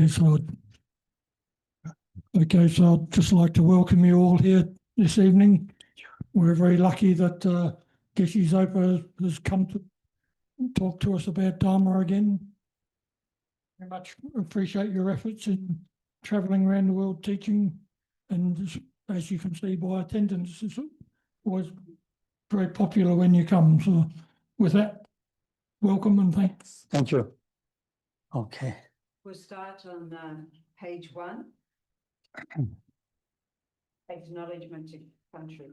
So, so I'd just like to welcome you all here this evening. We're very lucky that Geshe Zopa has come to talk to us about Dharma again. Very much appreciate your efforts in travelling around the world teaching, and as you can see by attendance, it's always very popular when you come. So with that, welcome and thanks. Thank you. Okay. We'll start on page 1. Acknowledgement to country.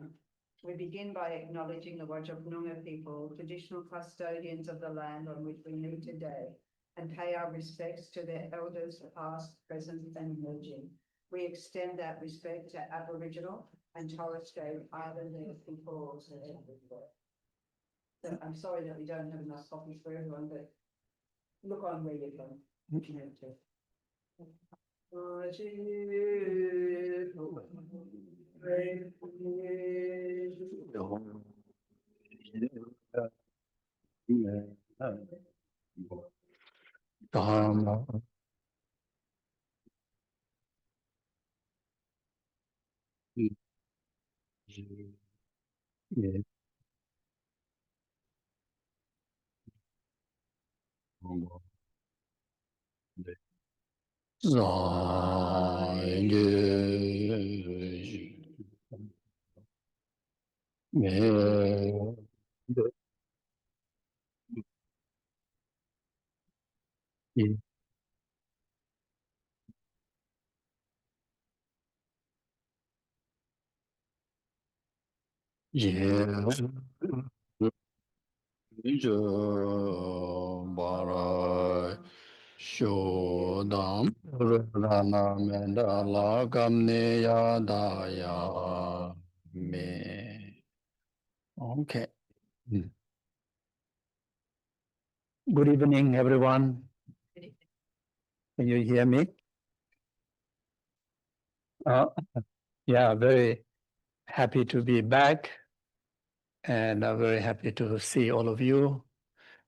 We begin by acknowledging the Wajapnunga people, traditional custodians of the land on which we meet today, and pay our respects to their elders, past, present, and emerging. We extend that respect to Aboriginal and Torres Strait Islander people also everywhere. So I'm sorry that we don't have enough copies for everyone, but look on where you're from. If you have to. Dharma. Shodam Rana Mendala Gamneya Daya Me. Okay. Good evening, everyone. Can you hear me? Yeah, very happy to be back, and I'm very happy to see all of you,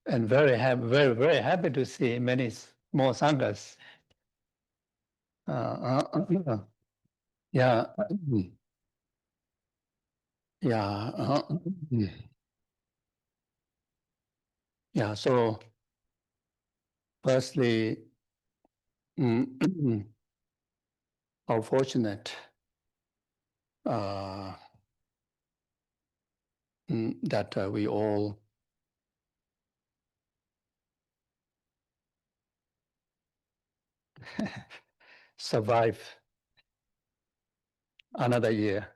and very happy to see many more sanghas. Yeah, yeah, yeah. So, firstly, how fortunate that we all survive another year.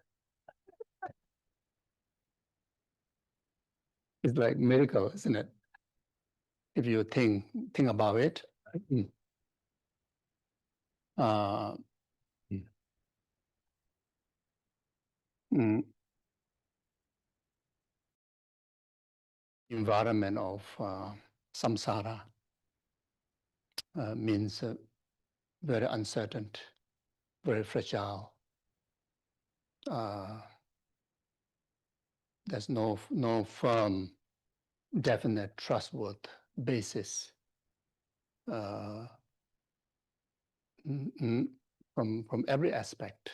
It's like miracle, isn't it? If you think about it. Environment of samsara means very uncertain, very fragile. There's no firm, definite, trustworthy basis from every aspect.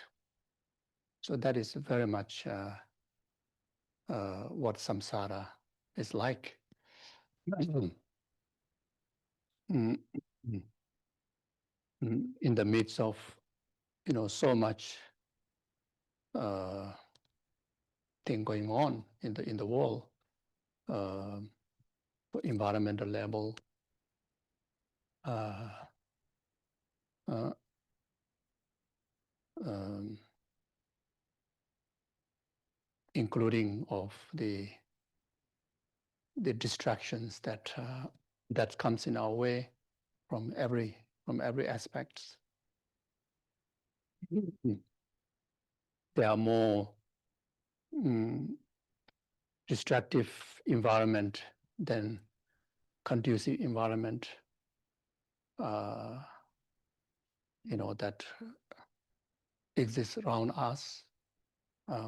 So that is very much what samsara is like. In the midst of, so much thing going on in the world, environmental level, including of the distractions that comes in our way from every aspect. There are more destructive environment than conducive environment, that exists around us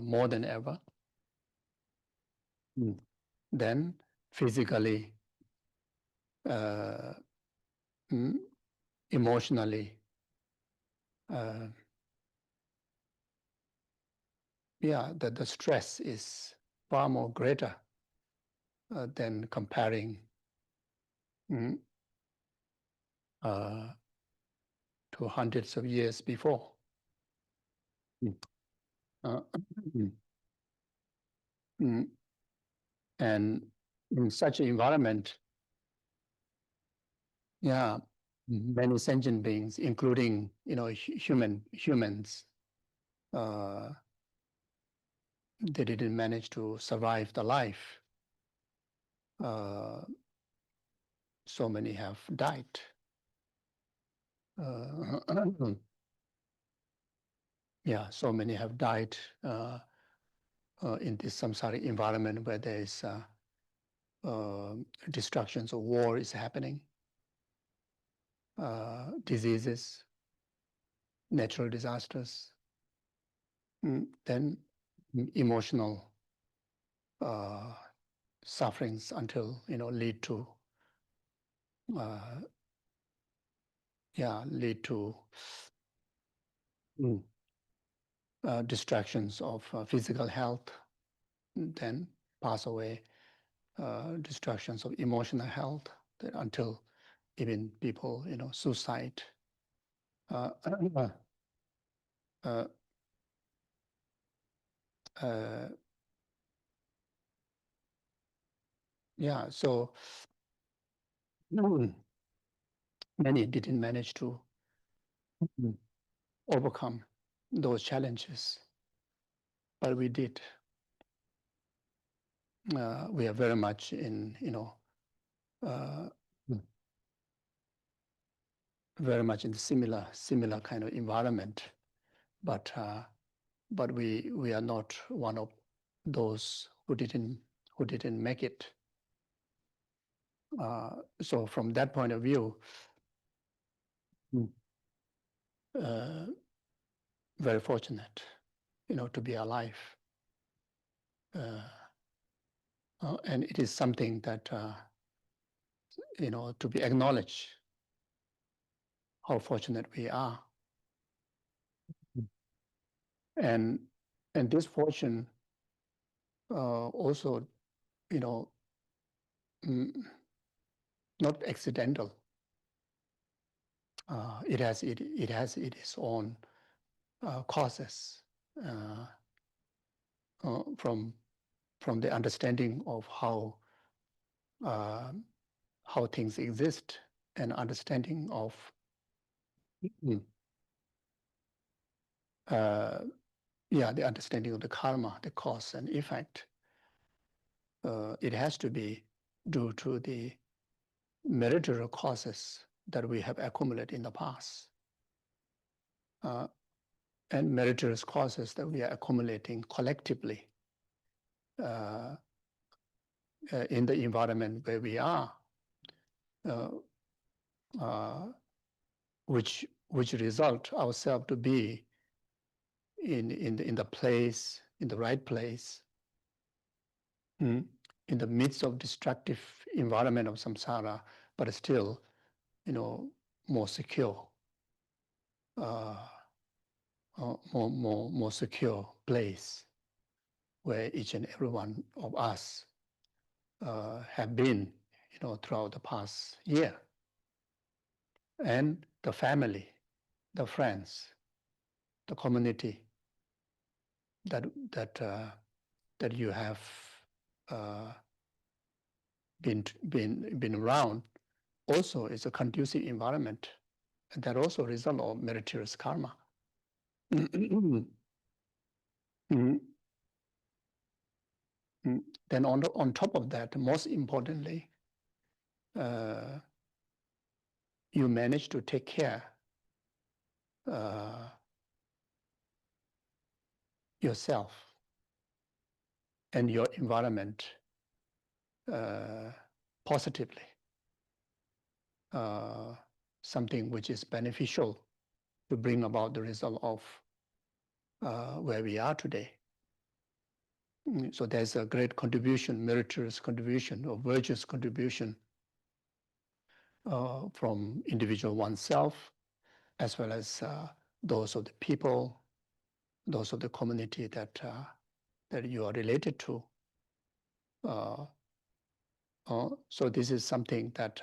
more than ever. Then physically, emotionally, yeah, the stress is far more greater than comparing to hundreds of years before. And in such an environment, yeah, many sentient beings, including humans, they didn't manage to survive the life. So many have died. Yeah, so many have died in this samsaric environment where there is destructions of war is happening, diseases, natural disasters, then emotional sufferings until lead to distractions of physical health, then pass away, distractions of emotional health, until even people suicide. Yeah, so many didn't manage to overcome those challenges, but we did. We are very much in, very much in similar kind of environment, but we are not one of those who didn't make it. So from that point of view, very fortunate, to be alive. And it is something that, to be acknowledged, how fortunate we are. And this fortune also, not accidental. It has its own causes from the understanding of how things exist, and understanding of the understanding of the karma, the cause and effect. It has to be due to the meritorious causes that we have accumulated in the past, and meritorious causes that we are accumulating collectively in the environment where we are, which result ourselves to be in the place, in the right place, in the midst of destructive environment of samsara, but still, more secure, more secure place where each and every one of us have been, throughout the past year. And the family, the friends, the community that you have been around also is a conducive environment, and that also result of meritorious karma. Then on top of that, most importantly, you manage to take care yourself and your environment positively, something which is beneficial to bring about the result of where we are today. So there's a great contribution, meritorious contribution, or virtuous contribution from individual oneself, as well as those of the people, those of the community that that you are related to. So this is something that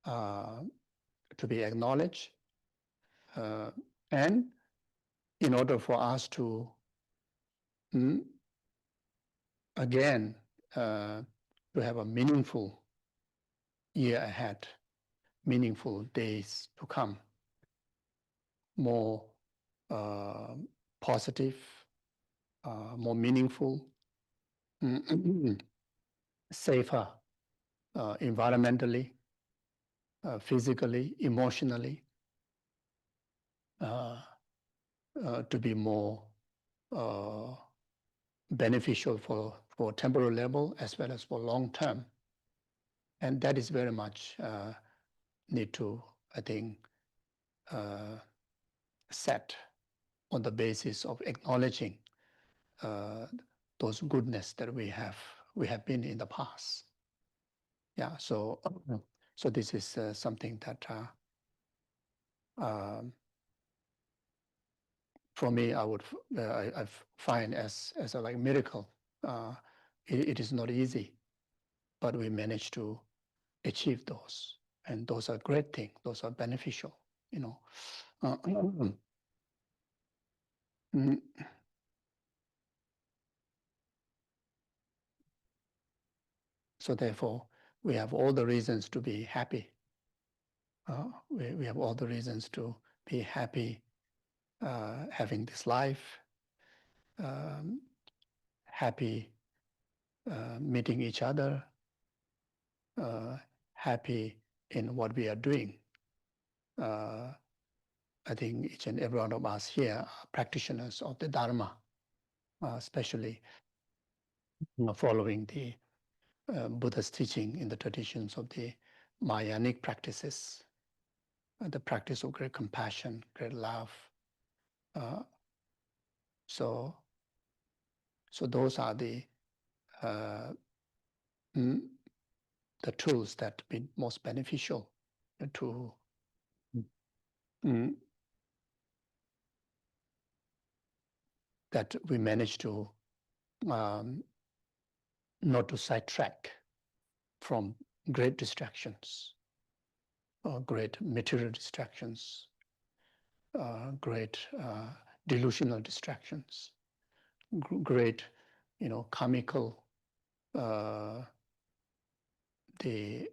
to be acknowledged, and in order for us to again to have a meaningful year ahead, meaningful days to come, more positive, more meaningful, safer, environmentally, physically, emotionally, to be more beneficial for temporal level as well as for long term. And that is very much need to, I think, set on the basis of acknowledging those goodness that we have been in the past. Yeah, so this is something that for me I would I find as a like miracle. It is not easy, but we managed to achieve those, and those are great things. Those are beneficial, you know. So therefore, we have all the reasons to be happy. We have all the reasons to be happy having this life, happy meeting each other, happy in what we are doing. I think each and every one of us here are practitioners of the Dharma, especially following the Buddha's teaching in the traditions of the Mahayanic practices, the practice of great compassion, great love. So those are the tools that be most beneficial to that we manage to not to sidetrack from great distractions, or great material distractions, great delusional distractions, great, comical, the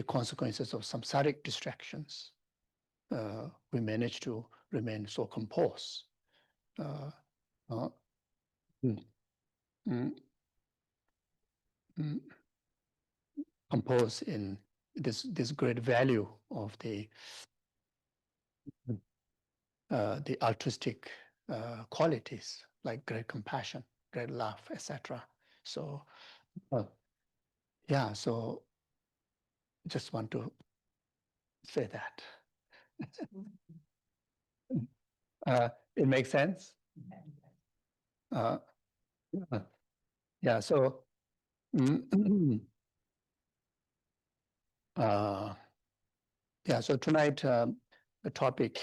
consequences of samsaric distractions. We manage to remain so composed. Composed in this great value of the altruistic qualities like great compassion, great love, etc. So, yeah. So, just want to say that. It makes sense. Yeah. So. Yeah, so tonight the topic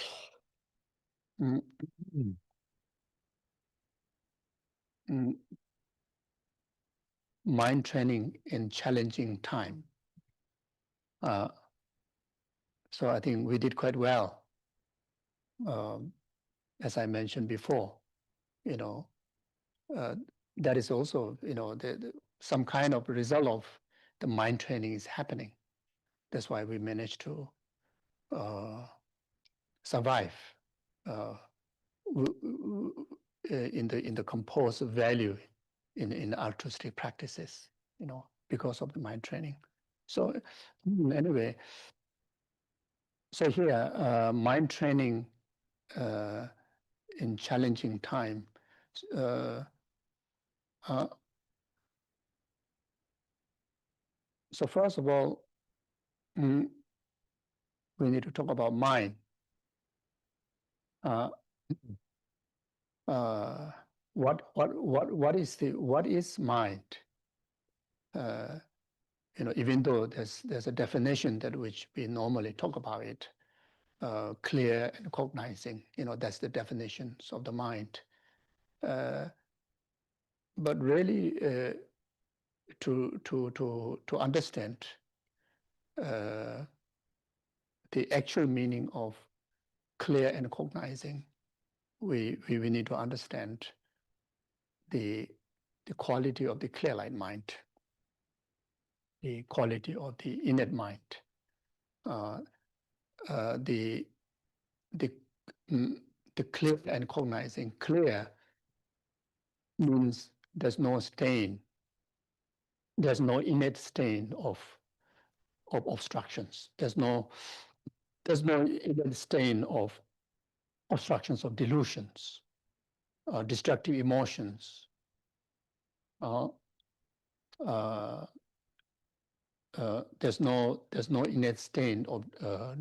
mind training in challenging time. So I think we did quite well. As I mentioned before, that is also, some kind of result of the mind training is happening. That's why we managed to survive in the composed value in altruistic practices, because of the mind training. So anyway, so here mind training in challenging time. So first of all, we need to talk about mind. What is mind? Even though there's a definition that which we normally talk about it, clear and cognizing. That's the definitions of the mind. But really, to understand the actual meaning of clear and cognizing, we need to understand the quality of the clear light mind, the quality of the innate mind, the clear and cognizing. Clear means there's no stain, there's no innate stain of obstructions. There's no innate stain of obstructions of delusions, destructive emotions. There's no innate stain of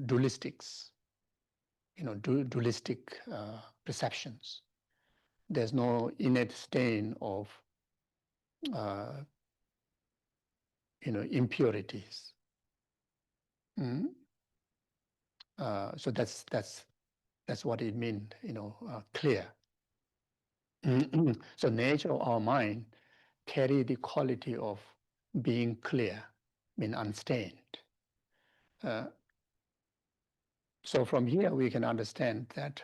dualistics, dualistic perceptions. There's no innate stain of impurities. So that's what it means, clear. So nature of our mind carry the quality of being clear, being unstained. So from here we can understand that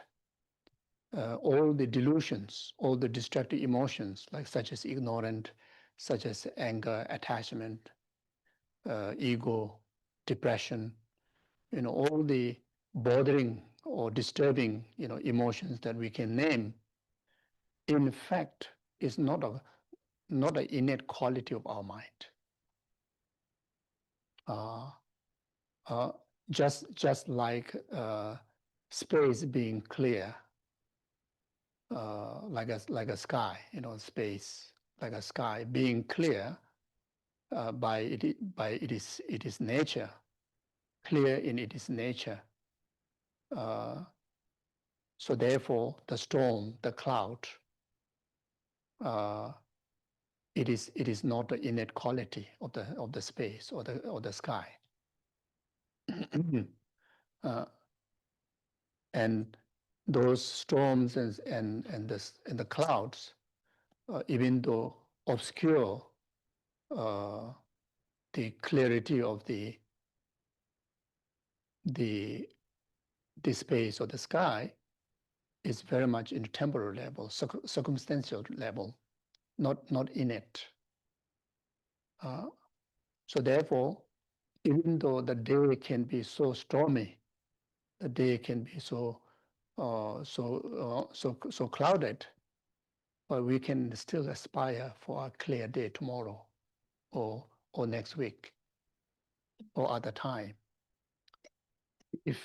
all the delusions, all the destructive emotions, like such as ignorance, such as anger, attachment, ego, depression, all the bothering or disturbing, emotions that we can name, in fact, is not an innate quality of our mind. Just like space being clear, like a sky, space like a sky being clear by its nature, clear in its nature. So therefore, the storm, the cloud, it is not the innate quality of the space or the sky. And those storms and the clouds, even though obscure the clarity of the space or the sky, is very much in temporal level, circumstantial level, not innate. So therefore, even though the day can be so stormy, the day can be so clouded, but we can still aspire for a clear day tomorrow, or next week, or other time. If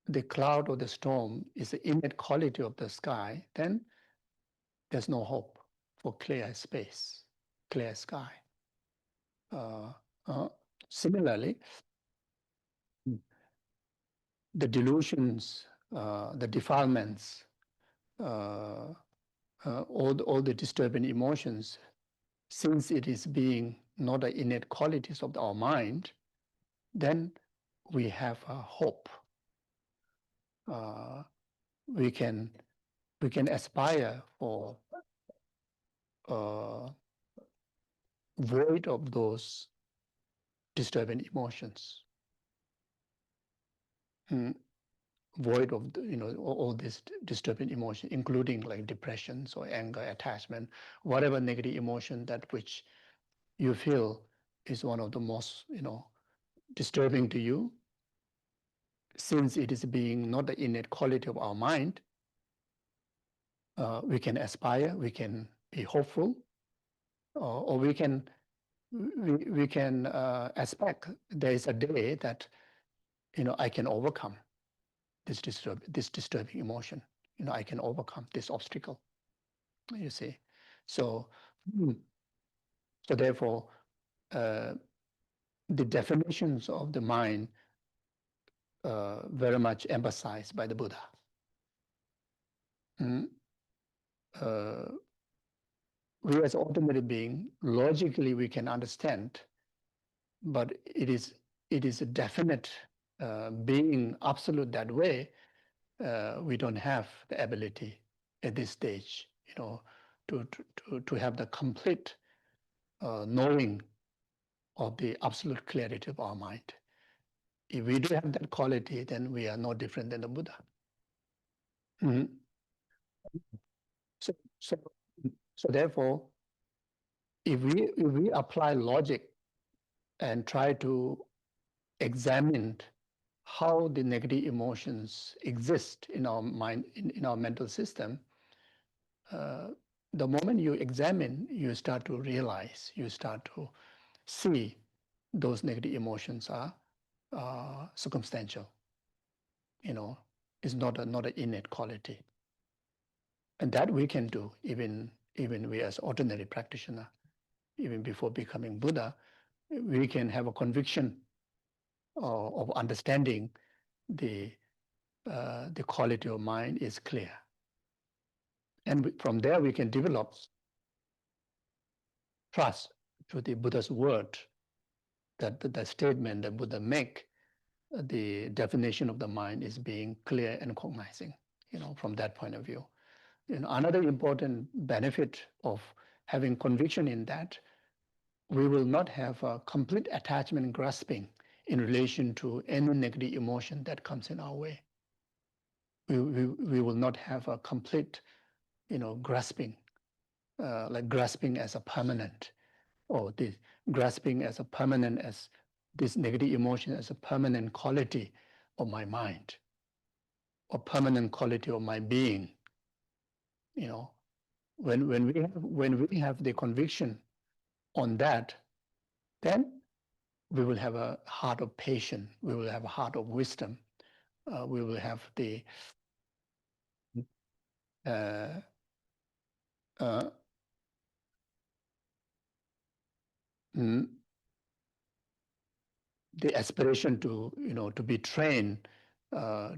the cloud or the storm is the innate quality of the sky, then there's no hope for clear space, clear sky. Similarly, the delusions, the defilements, all the disturbing emotions, since it is being not the innate qualities of our mind, then we have a hope. We can aspire for void of those disturbing emotions, void of all these disturbing emotions, including like depressions or anger, attachment, whatever negative emotion that which you feel is one of the most disturbing to you. Since it is being not the innate quality of our mind, we can aspire, we can be hopeful, or we can expect there is a day that I can overcome this disturbing emotion. I can overcome this obstacle. You see, so therefore, the definitions of the mind very much emphasized by the Buddha. We as ordinary being, logically we can understand, but it is a definite being absolute that way, we don't have the ability at this stage, to have the complete knowing of the absolute clarity of our mind. If we do have that quality, then we are no different than the Buddha. Mm-hmm. So therefore, if we apply logic and try to examine how the negative emotions exist in our mind, in our mental system, the moment you examine, you start to realize, you start to see those negative emotions are circumstantial. It's not an innate quality. And that we can do, even we as ordinary practitioner, even before becoming Buddha, we can have a conviction of understanding the quality of mind is clear. And from there we can develop trust to the Buddha's word, that the statement that Buddha make, the definition of the mind is being clear and cognizing, from that point of view. Another important benefit of having conviction in that, we will not have a complete attachment and grasping in relation to any negative emotion that comes in our way. We will not have a complete, grasping, like grasping as a permanent, or this grasping as a permanent, as this negative emotion as a permanent quality of my mind, or permanent quality of my being. When we have the conviction on that, then we will have a heart of patience, we will have a heart of wisdom, we will have the aspiration to to be trained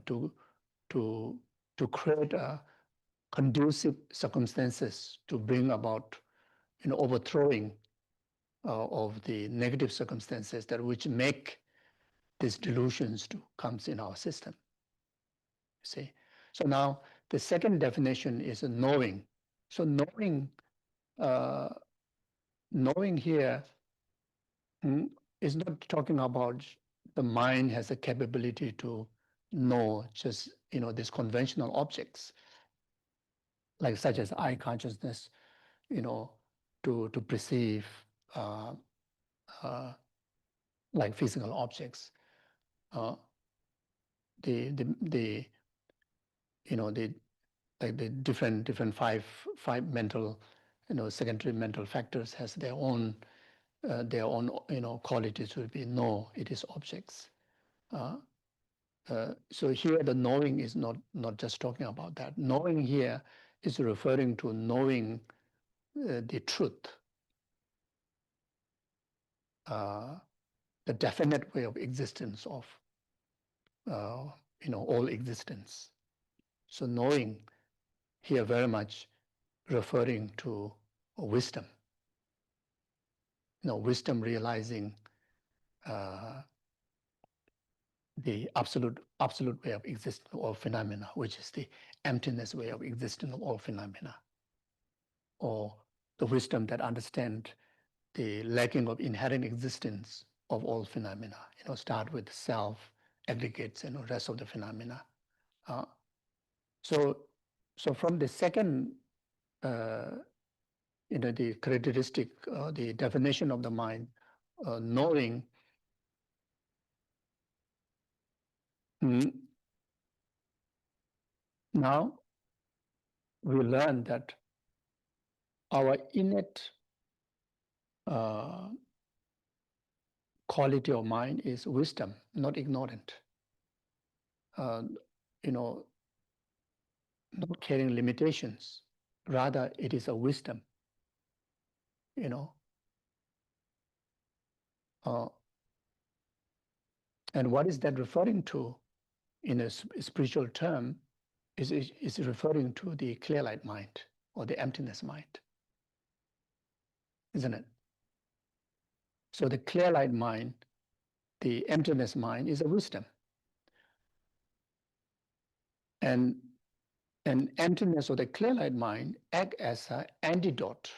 to create conducive circumstances to bring about overthrowing of the negative circumstances that which make these delusions to comes in our system. You see, so now the second definition is knowing. So knowing here is not talking about the mind has a capability to know just these conventional objects, like such as eye consciousness, to perceive like physical objects. The like the different five mental, secondary mental factors has their own qualities to be know it is objects. So here the knowing is not just talking about that. Knowing here is referring to knowing the truth, the definite way of existence of all existence. So knowing here very much referring to wisdom. Wisdom realizing the absolute way of existence of all phenomena, which is the emptiness way of existence of all phenomena, or the wisdom that understands the lacking of inherent existence of all phenomena. Start with self, aggregates, and the rest of the phenomena. So from the second, the characteristic, the definition of the mind, knowing. Now we learn that our innate quality of mind is wisdom, not ignorant. Not carrying limitations. Rather, it is a wisdom. And what is that referring to in a spiritual term is referring to the clear light mind or the emptiness mind, isn't it? So the clear light mind, the emptiness mind is a wisdom. And emptiness of the clear light mind act as an antidote,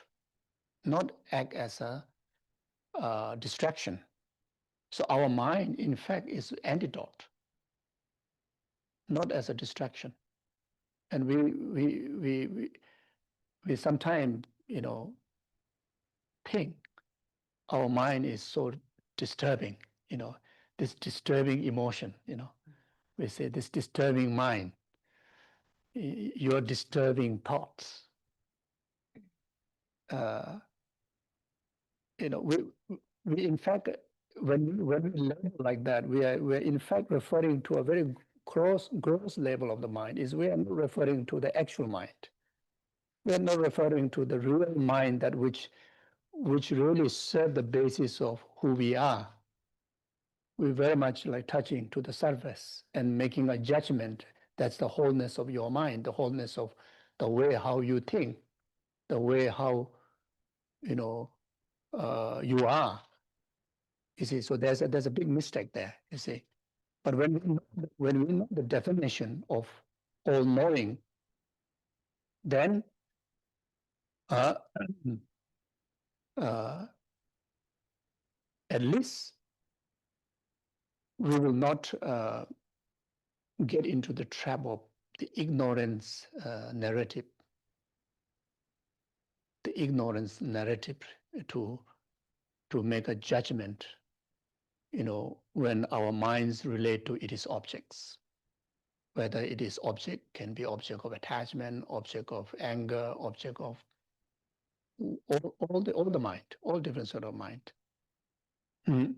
not act as a distraction. So our mind, in fact, is antidote, not as a distraction. And we sometimes, think our mind is so disturbing, this disturbing emotion, we say this disturbing mind, your disturbing thoughts. We in fact, when we learn like that, we're in fact referring to a very gross level of the mind. We are not referring to the actual mind. We are not referring to the real mind that which really serve the basis of who we are. We're very much like touching to the surface and making a judgment. That's the wholeness of your mind, the wholeness of the way how you think, the way how you are. You see, so there's a big mistake there. You see, but when we know the definition of all knowing, then at least we will not get into the trap of the ignorance narrative. The ignorance narrative to make a judgment, when our minds relate to its objects, whether it is object, can be object of attachment, object of anger, object of all the mind, all different sort of mind. When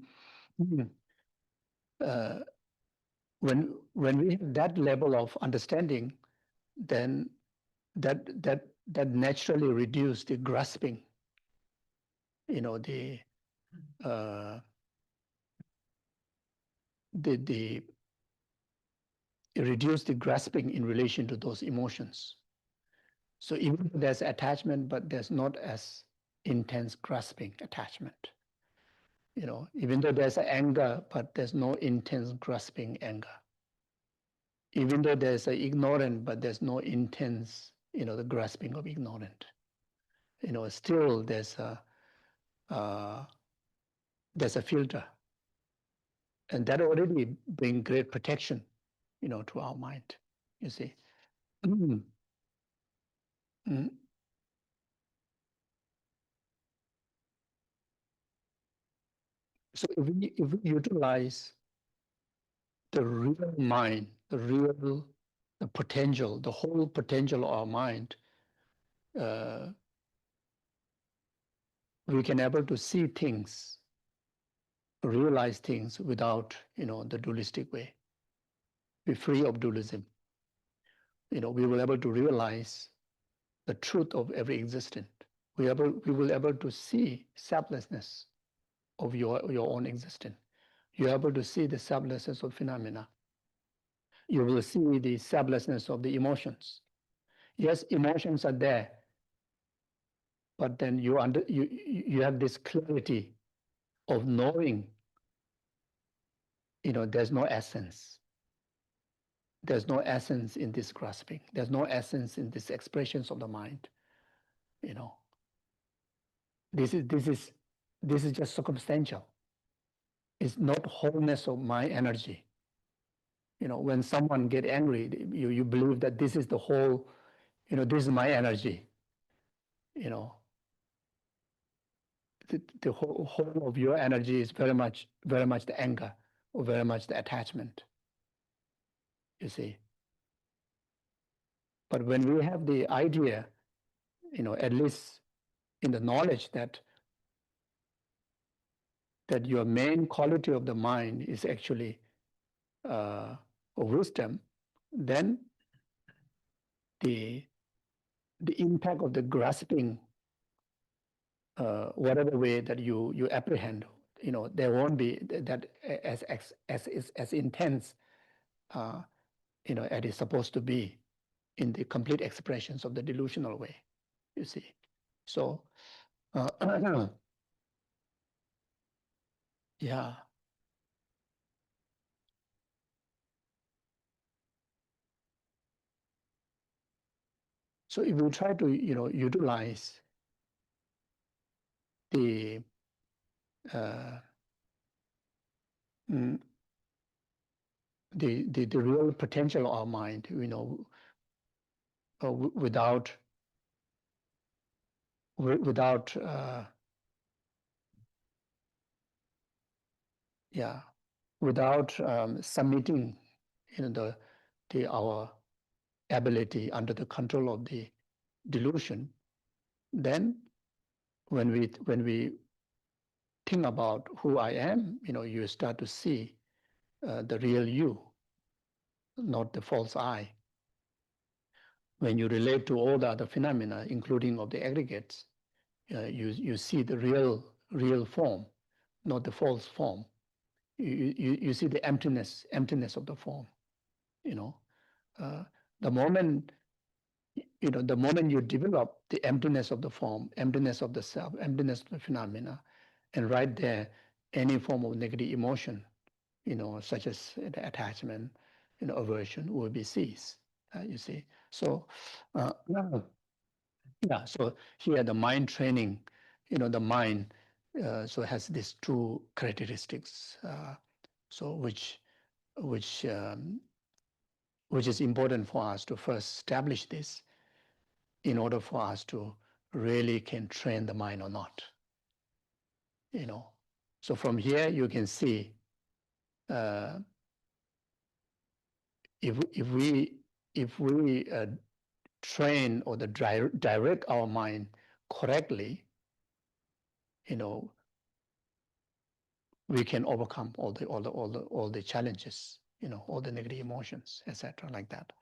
we have that level of understanding, then that naturally reduce the grasping, the reduce the grasping in relation to those emotions. So even though there's attachment, but there's not as intense grasping attachment. Even though there's anger, but there's no intense grasping anger. Even though there's ignorant, but there's no intense, the grasping of ignorant. Still there's a filter, and that already brings great protection, to our mind. You see. So if we utilize the real mind, the potential, the whole potential of our mind, we can able to see things, realize things without, the dualistic way. Be free of dualism. We will able to realize the truth of every existence. We will able to see selflessness of your own existence. You're able to see the selflessness of phenomena. You will see the selflessness of the emotions. Yes, emotions are there, but then you have this clarity of knowing, there's no essence. There's no essence in this grasping. There's no essence in these expressions of the mind. This is just circumstantial. It's not wholeness of my energy. When someone get angry, you believe that this is the whole, this is my energy. The whole of your energy is very much the anger or very much the attachment. You see. But when we have the idea, at least in the knowledge that your main quality of the mind is actually wisdom, then the impact of the grasping, whatever way that you apprehend, there won't be that as intense, as it's supposed to be in the complete expressions of the delusional way. You see, so yeah. So if we try to, utilize the the real potential of our mind, without submitting, our ability under the control of the delusion, then when we think about who I am, you start to see the real you, not the false I. When you relate to all the other phenomena, including of the aggregates, you see the real form, not the false form. You see the emptiness of the form. The moment you develop the emptiness of the form, emptiness of the self, emptiness of the phenomena, and right there, any form of negative emotion, such as the attachment, aversion, will be ceased. You see, so so here the mind training, the mind so has these two characteristics, so which is important for us to first establish this in order for us to really can train the mind or not. So from here you can see if we train or direct our mind correctly, we can overcome all the challenges, all the negative emotions, etc., like that.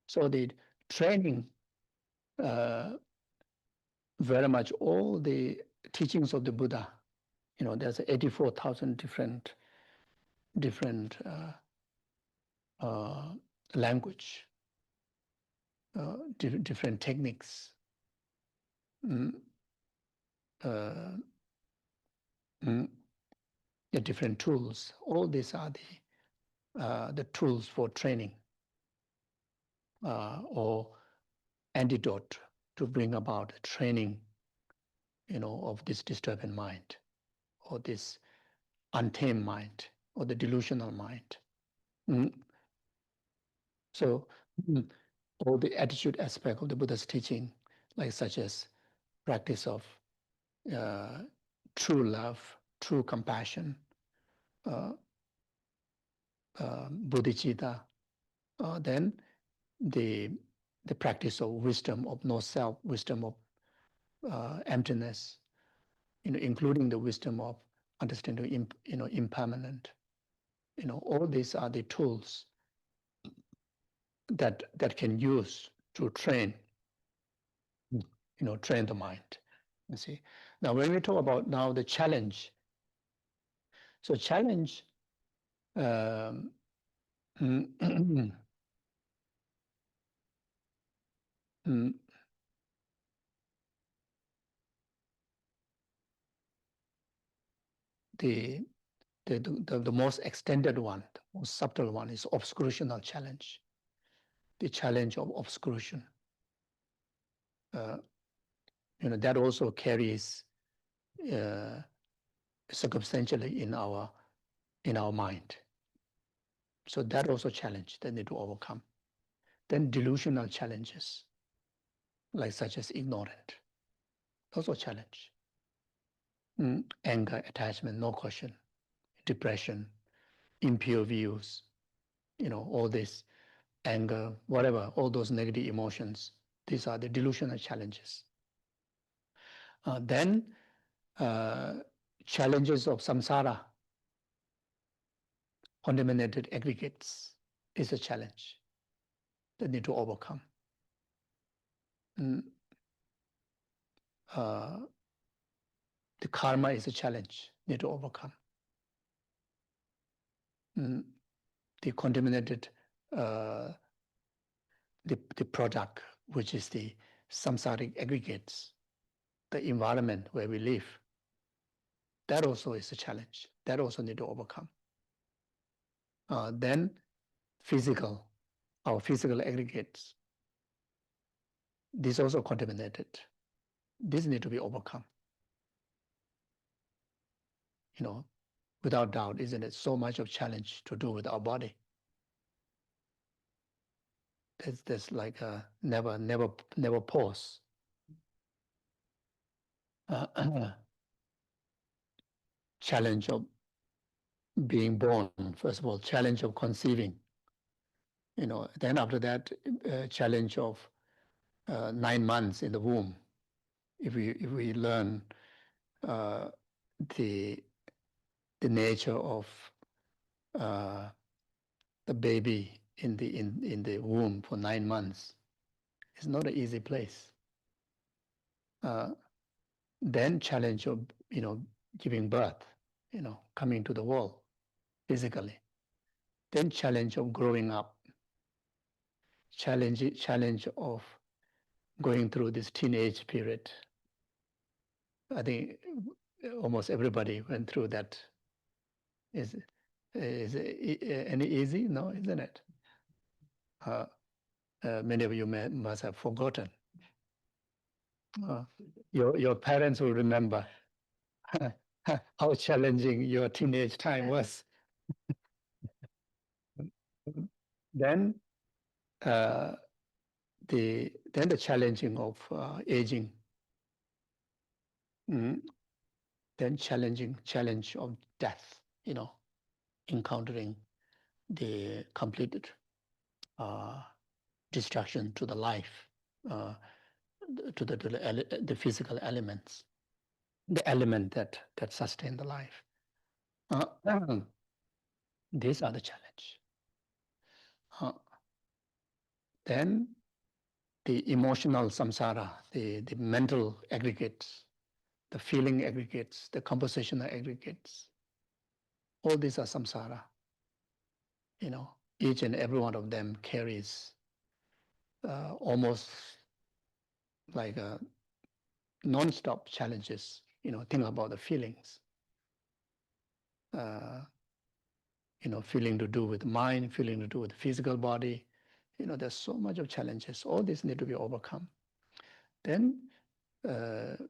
So the training, very much all the teachings of the Buddha, there's 84,000 different language, different techniques, different tools. All these are the tools for training or antidote to bring about a training, of this disturbing mind, or this untamed mind, or the delusional mind. So all the attitude aspect of the Buddha's teaching, like such as practice of true love, true compassion, bodhicitta, then the practice of wisdom of no self, wisdom of emptiness, including the wisdom of understanding, impermanent. All these are the tools that can use to train, train the mind. You see. Now, when we talk about now the challenge, so challenge. The most extended one, the most subtle one, is obscurational challenge. The challenge of obscuration. That also carries circumstantially in our mind. So that also challenge that need to overcome. Then delusional challenges, like such as ignorant, also challenge. Anger, attachment, no question, depression, impure views, all this anger, whatever, all those negative emotions. These are the delusional challenges. Then challenges of samsara, contaminated aggregates, is a challenge that need to overcome. The karma is a challenge, need to overcome. The contaminated, the product, which is the samsaric aggregates, the environment where we live, that also is a challenge. That also need to overcome. Then our physical aggregates, this also contaminated. This need to be overcome. Without doubt, isn't it? So much of challenge to do with our body. There's like a never pause. Challenge of being born, first of all, challenge of conceiving. Then after that, challenge of 9 months in the womb. If we learn the nature of the baby in the womb for 9 months, it's not an easy place. Then challenge of giving birth, coming to the world physically. Then challenge of growing up. Challenge of going through this teenage period. I think almost everybody went through that. Is it any easy? No, isn't it? Many of you must have forgotten. Your parents will remember how challenging your teenage time was. Then the challenging of aging. Then challenge of death. Encountering the complete destruction to the life, to the physical elements, the element that sustain the life. These are the challenge. Then the emotional samsara, the mental aggregates, the feeling aggregates, the compositional aggregates. All these are samsara. Each and every one of them carries almost like non-stop challenges. Think about the feelings. Feeling to do with mind, feeling to do with the physical body. There's so much of challenges. All these need to be overcome. Then the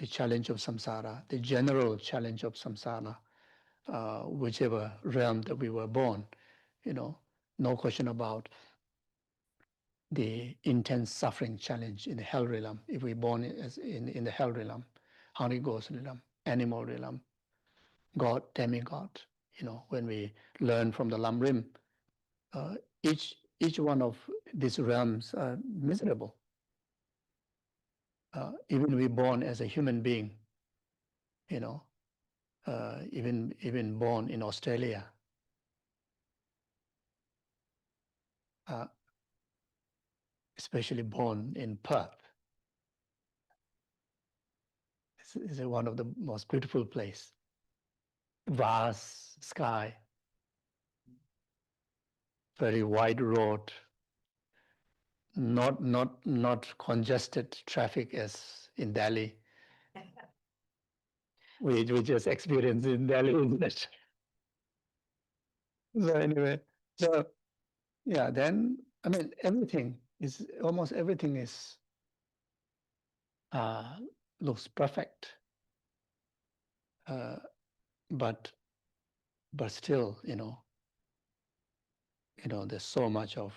challenge of samsara, the general challenge of samsara, whichever realm that we were born, no question about the intense suffering challenge in the hell realm. If we're born in the hell realm, Holy Ghost realm, animal realm, God, demigod, when we learn from the Lam Rim, each one of these realms are miserable. Even we born as a human being, even born in Australia, especially born in Perth. It's one of the most beautiful places. Vast sky, very wide road, not congested traffic as in Delhi. We just experienced in Delhi, isn't it? So anyway, yeah, then almost everything is looks perfect, but still, there's so much of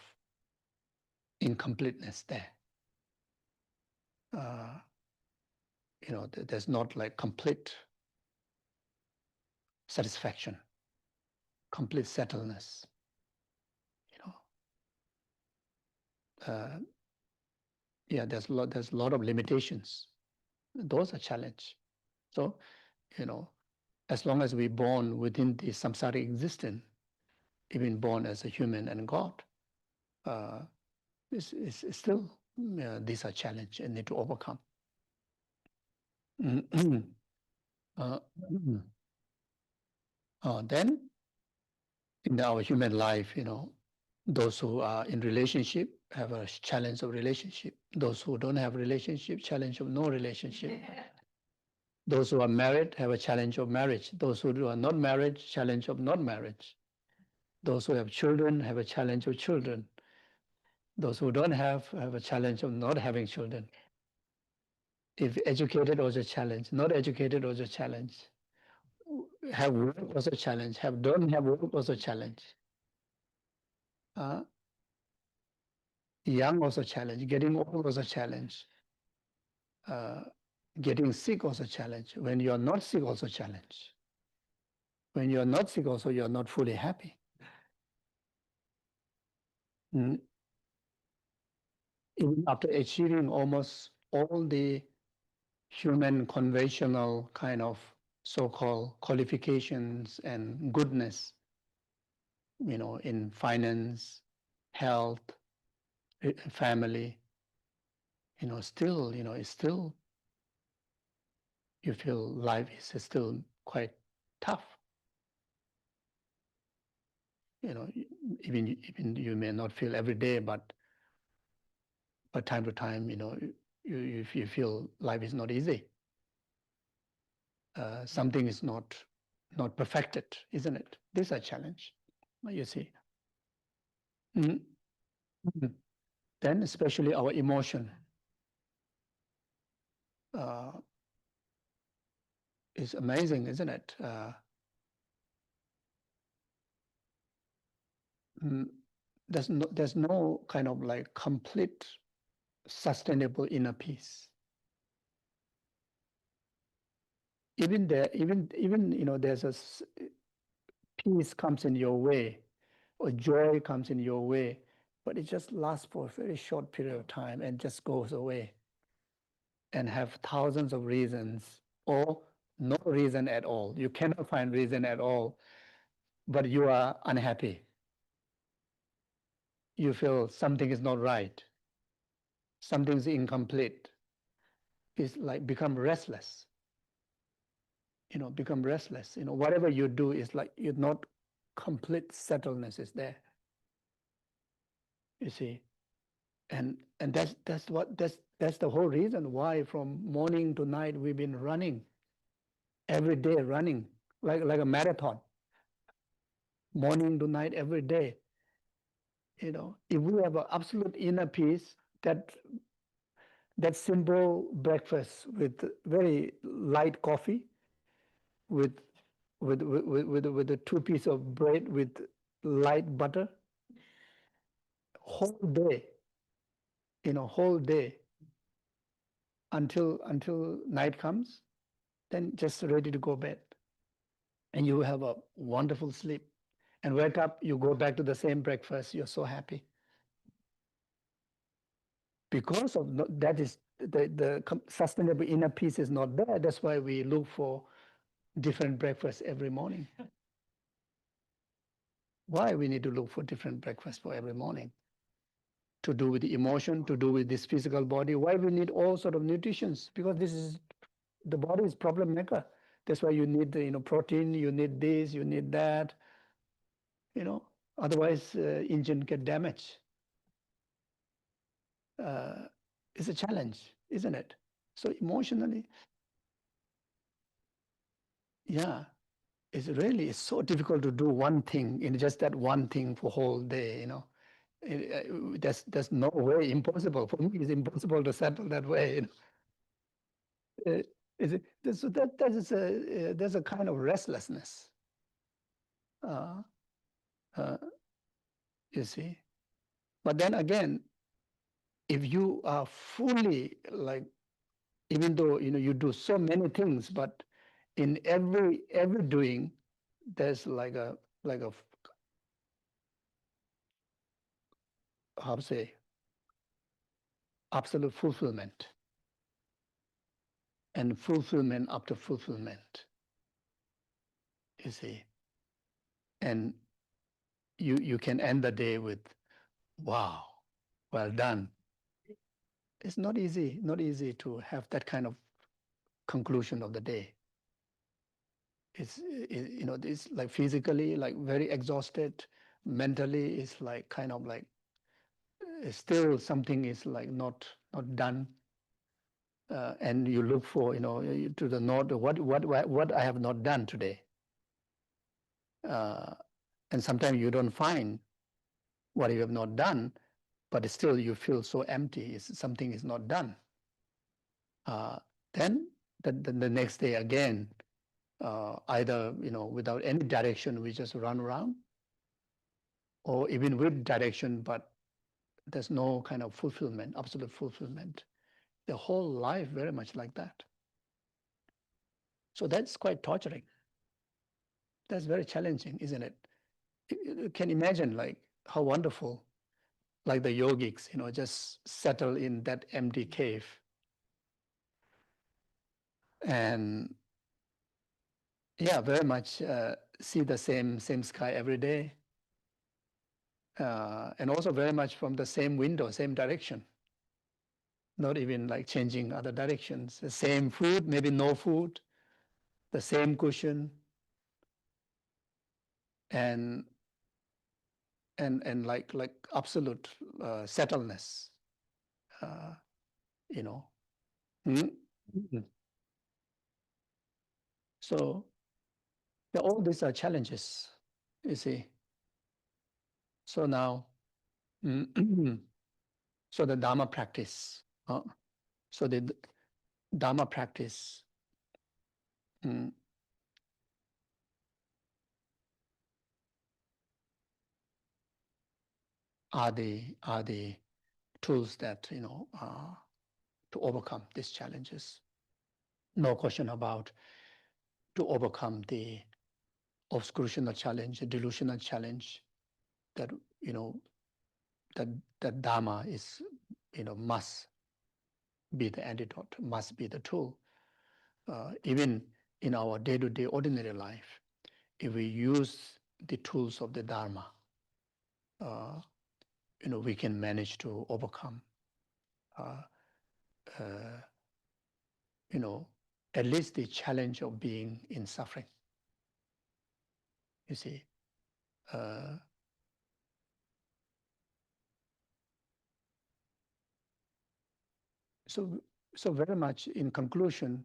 incompleteness there. There's not like complete satisfaction, complete settledness. There's a lot of limitations. Those are challenge. So, as long as we're born within the samsaric existence, even born as a human and God, it's still these are challenge and need to overcome. Then in our human life, those who are in relationship have a challenge of relationship. Those who don't have relationship, challenge of no relationship. Those who are married have a challenge of marriage. Those who are not married, challenge of not marriage. Those who have children have a challenge of children. Those who don't have a challenge of not having children. If educated, also a challenge. Not educated, also a challenge. Have work, also a challenge. Don't have work, also a challenge. Young, also a challenge. Getting old, also a challenge. Getting sick, also a challenge. When you are not sick, also a challenge. When you are not sick, also you are not fully happy. Even after achieving almost all the human conventional kind of so-called qualifications and goodness, in finance, health, family, still, it's still, you feel life is still quite tough. Even you may not feel every day, but time to time, you feel life is not easy. Something is not perfected, isn't it? This is a challenge, you see. Then especially our emotion is amazing, isn't it? There's no kind of like complete sustainable inner peace. Even there's a peace comes in your way, or joy comes in your way, but it just lasts for a very short period of time and just goes away, and have thousands of reasons or no reason at all. You cannot find reason at all, but you are unhappy. You feel something is not right, something's incomplete. It's like become restless. Become restless. Whatever you do is like you're not complete settledness is there. You see, and that's the whole reason why from morning to night we've been running every day, running like a marathon, morning to night every day. If we have an absolute inner peace, that simple breakfast with very light coffee, with a 2 pieces of bread with light butter, whole day, whole day until night comes, then just ready to go bed, and you have a wonderful sleep, and wake up, you go back to the same breakfast. You're so happy because of that is the sustainable inner peace is not there. That's why we look for different breakfasts every morning. Why we need to look for different breakfasts for every morning? To do with the emotion, to do with this physical body. Why we need all sort of nutritions? Because the body is problem maker. That's why you need the protein, you need this, you need that. Otherwise engine get damaged. It's a challenge, isn't it? So emotionally, yeah, it's so difficult to do one thing in just that one thing for whole day. There's no way, impossible for me. It's impossible to settle that way. So there's a kind of restlessness. You see, but then again, if you are fully like, even though you do so many things, but in every doing, there's like a how to say, absolute fulfillment, and fulfillment after fulfillment. You see, and you can end the day with, wow, well done. It's not easy to have that kind of conclusion of the day. It's like physically like very exhausted, mentally it's like kind of like still something is like not done, and you look for to the north, what I have not done today, and sometimes you don't find what you have not done, but still you feel so empty, something is not done. Then the next day again, either without any direction, we just run around, or even with direction, but there's no kind of fulfillment, absolute fulfillment. The whole life very much like that. So that's quite torturing. That's very challenging, isn't it? You can imagine like how wonderful, like the yogics, just settle in that empty cave and very much see the same sky every day, and also very much from the same window, same direction, not even like changing other directions. The same food, maybe no food, the same cushion, and like absolute settledness, Mm. So all these are challenges, you see. So now, so the Dharma practice. So the Dharma practice are the tools that to overcome these challenges. No question about to overcome the obscurational challenge, the delusional challenge that that Dharma is must be the antidote, must be the tool. Even in our day-to-day ordinary life, if we use the tools of the Dharma, we can manage to overcome, at least the challenge of being in suffering. You see, so very much in conclusion,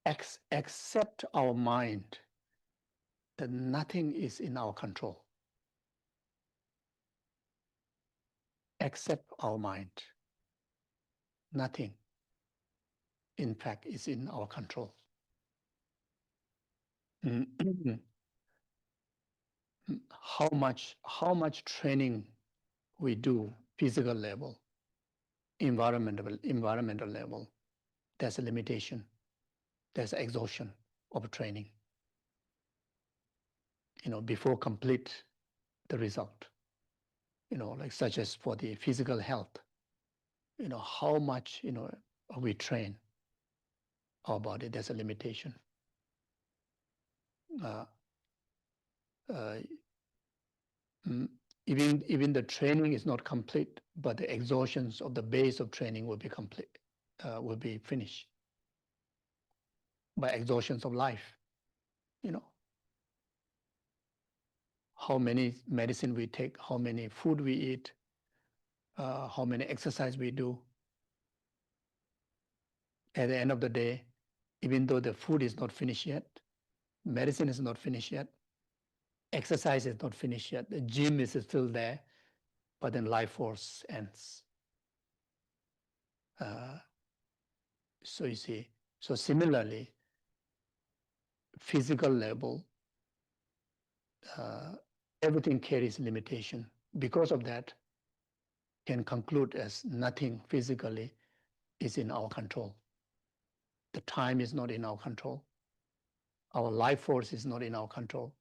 accept our mind that nothing is in our control. Accept our mind. Nothing, in fact, is in our control. How much training we do, physical level, environmental level, there's a limitation. There's exhaustion of training, before complete the result, like such as for the physical health, how much, we train our body, there's a limitation. Even the training is not complete, but the exhaustions of the base of training will be complete, will be finished by exhaustions of life. How many medicine we take, how many food we eat, how many exercise we do. At the end of the day, even though the food is not finished yet, medicine is not finished yet, exercise is not finished yet, the gym is still there, but then life force ends. So you see, so similarly, physical level, everything carries limitation. Because of that, can conclude as nothing physically is in our control. The time is not in our control. Our life force is not in our control.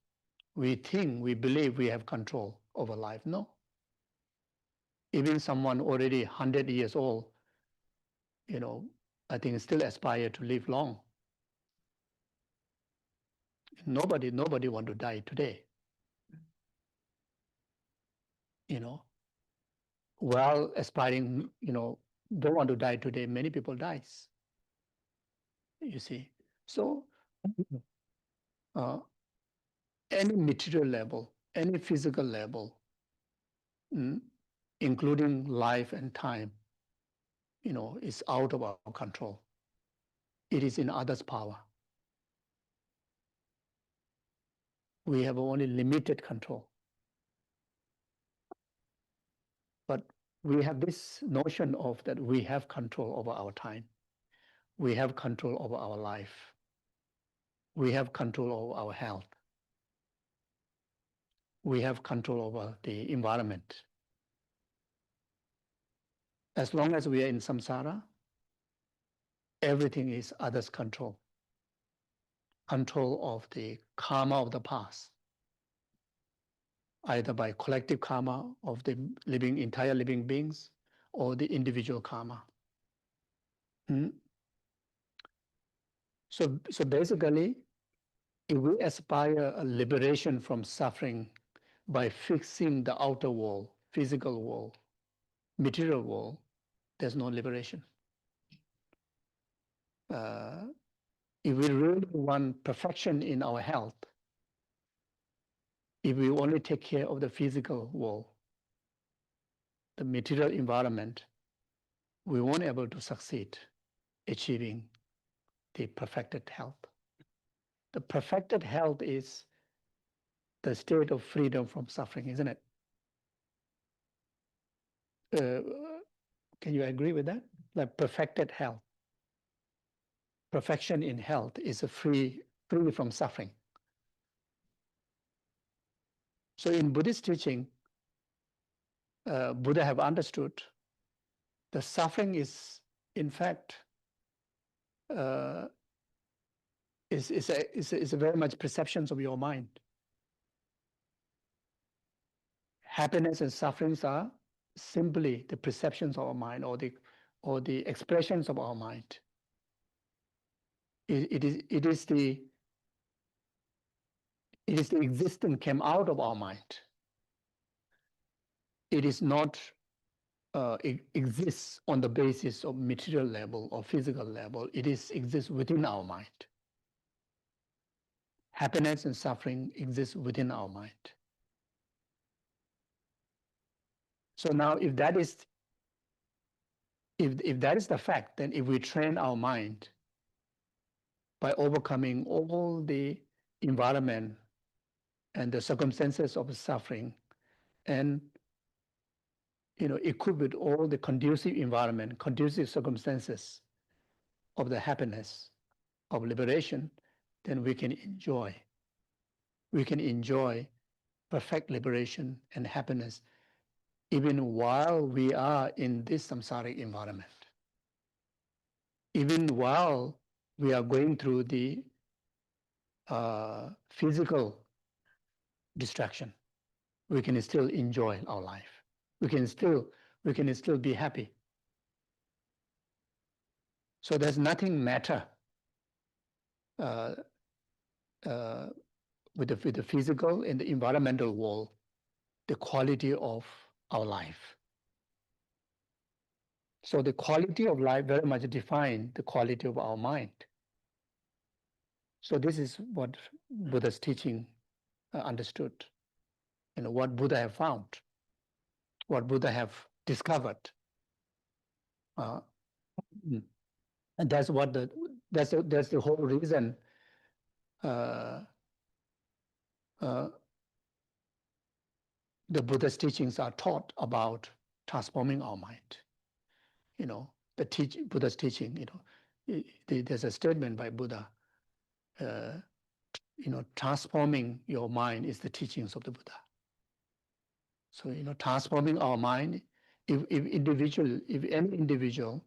We believe we have control over life. No. Even someone already 100 years old, I think still aspire to live long. Nobody want to die today. While aspiring, don't want to die today, many people dies. You see. So any material level, any physical level, including life and time, is out of our control. It is in others' power. We have only limited control. we have this notion of that we have control over our time, we have control over our life, we have control over our health, we have control over the environment. As long as we are in samsara, everything is others' control. Control of the karma of the past, either by collective karma of the entire living beings or the individual karma. So basically, if we aspire a liberation from suffering by fixing the outer world, physical world, material world, there's no liberation. If we really want perfection in our health, if we only take care of the physical world, the material environment, we won't be able to succeed achieving the perfected health. The perfected health is the state of freedom from suffering, isn't it? Can you agree with that? Like perfected health. Perfection in health is a free from suffering. So in Buddhist teaching, Buddha have understood the suffering is, in fact, is a very much perceptions of your mind. Happiness and sufferings are simply the perceptions of our mind or the expressions of our mind. It is the existence came out of our mind. It is not exists on the basis of material level or physical level. It exists within our mind. Happiness and suffering exist within our mind. So now if that is the fact, then if we train our mind by overcoming all the environment and the circumstances of suffering and equipped with all the conducive environment, conducive circumstances of the happiness, of liberation, then we can enjoy perfect liberation and happiness even while we are in this samsaric environment. Even while we are going through the physical distraction, we can still enjoy our life. We can still be happy. So there's nothing matter with the physical and the environmental world, the quality of our life. So the quality of life very much defines the quality of our mind. So this is what Buddha's teaching understood, what Buddha have found, what Buddha have discovered. And that's what that's the whole reason the Buddha's teachings are taught about transforming our mind. Buddha's teaching, there's a statement by Buddha, transforming your mind is the teachings of the Buddha. So, transforming our mind, if any individual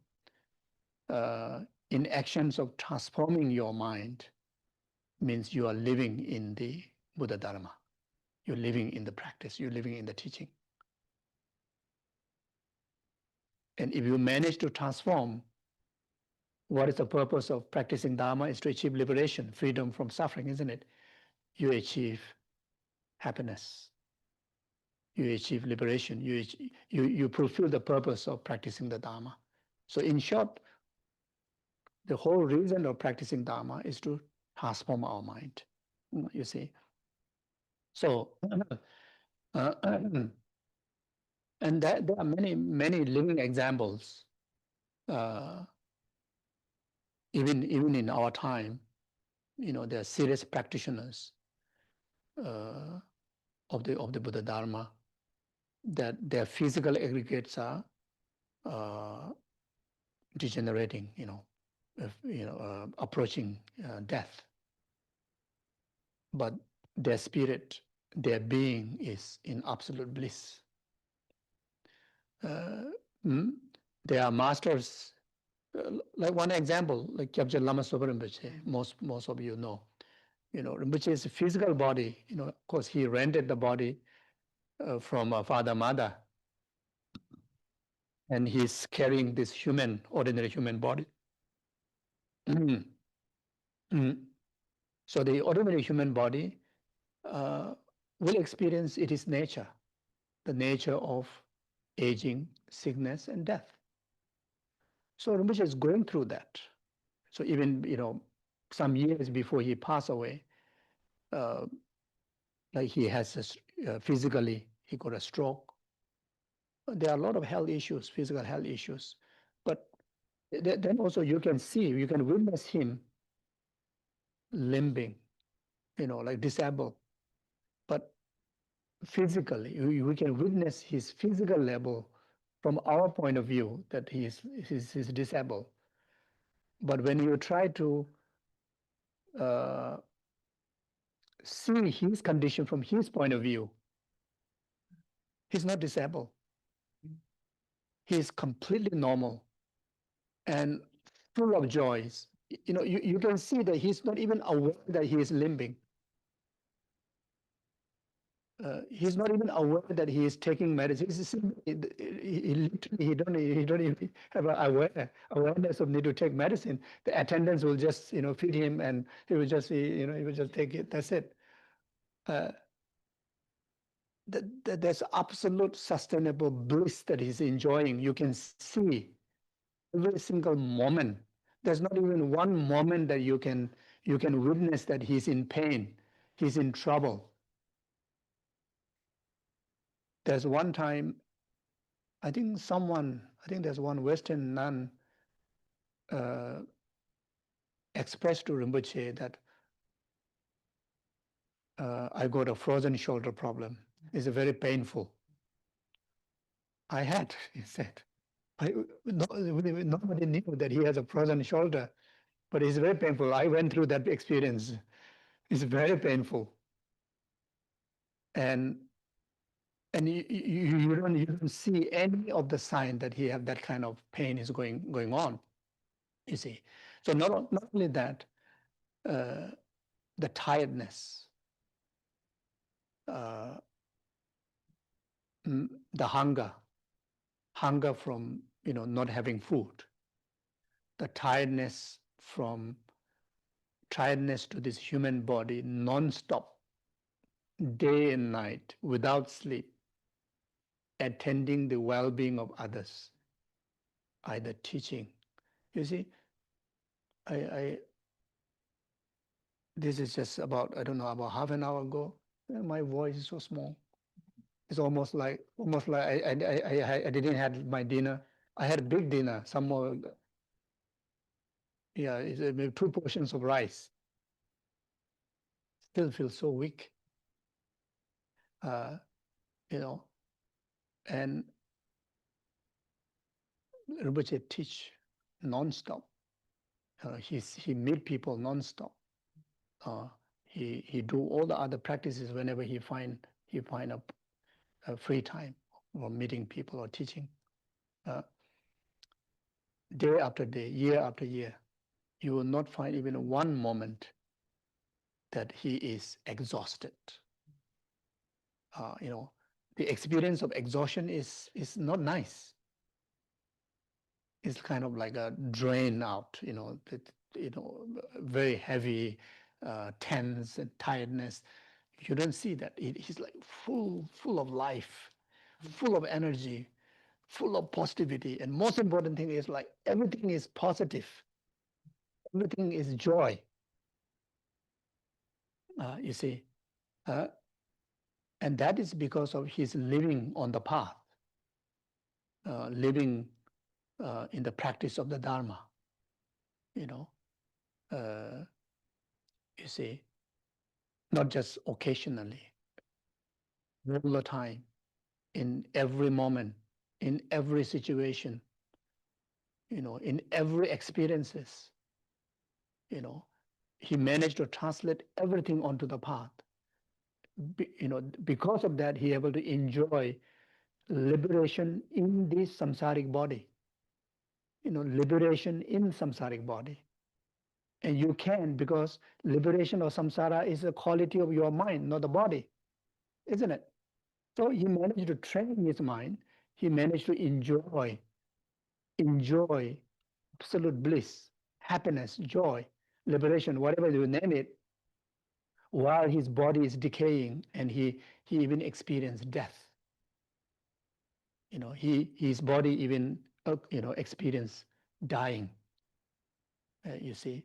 in actions of transforming your mind means you are living in the Buddha Dharma. You're living in the practice, you're living in the teaching. And if you manage to transform, what is the purpose of practicing Dharma is to achieve liberation, freedom from suffering, isn't it? You achieve happiness. You achieve liberation. You fulfill the purpose of practicing the Dharma. So in short, the whole reason of practicing Dharma is to transform our mind, you see. So, and there are many living examples, even in our time. There are serious practitioners of the Buddha Dharma, that their physical aggregates are degenerating, approaching death. But their spirit, their being is in absolute bliss. They are masters. Like one example, like Kyabje Lama Sopa Rinpoche, most of you know. Rinpoche is a physical body. Of course, he rented the body from a father, mother, and he's carrying this ordinary human body. So the ordinary human body will experience its nature, the nature of aging, sickness, and death. So Rinpoche is going through that. So even, some years before he passed away, like he has physically, he got a stroke. There are a lot of health issues, physical health issues. But then also you can witness him limping, like disabled. But physically, we can witness his physical level from our point of view that he's disabled. But when you try to see his condition from his point of view, he's not disabled. He's completely normal and full of joys. You can see that he's not even aware that he is limping. He's not even aware that he is taking medicine. He don't even have awareness of need to take medicine. The attendants will just feed him, and he will just he will just take it. That's it. There's absolute sustainable bliss that he's enjoying. You can see every single moment. There's not even one moment that you can witness that he's in pain, he's in trouble. There's one time, I think there's one Western nun expressed to Rinpoche that I got a frozen shoulder problem. It's very painful. I had, he said. Nobody knew that he has a frozen shoulder, but it's very painful. I went through that experience. It's very painful. And you don't see any of the sign that he have that kind of pain is going on, you see. So not only that, the tiredness, the hunger from not having food, the tiredness to this human body non-stop, day and night, without sleep, attending the well-being of others, either teaching. You see, this is just about half an hour ago. My voice is so small. It's almost like I didn't have my dinner. I had a big dinner, some more. Yeah, it's maybe 2 portions of rice. Still feel so weak. And Rinpoche teach non-stop. He meet people non-stop. He do all the other practices whenever he find a free time, or meeting people or teaching. Day after day, year after year, you will not find even one moment that he is exhausted. The experience of exhaustion is not nice. It's kind of like a drain out, very heavy, tense and tiredness. You don't see that. He's like full of life, full of energy, full of positivity. And most important thing is like everything is positive. Everything is joy. You see. And that is because of his living on the path, living in the practice of the Dharma. You see, not just occasionally, all the time. in every moment, in every situation, in every experiences. He managed to translate everything onto the path. Because of that, he able to enjoy liberation in this samsaric body. Liberation in samsaric body. And you can, because liberation of samsara is a quality of your mind, not the body, isn't it? So he managed to train his mind. He managed to enjoy absolute bliss, happiness, joy, liberation, whatever you name it, while his body is decaying, and he even experienced death. His body even experienced dying. You see.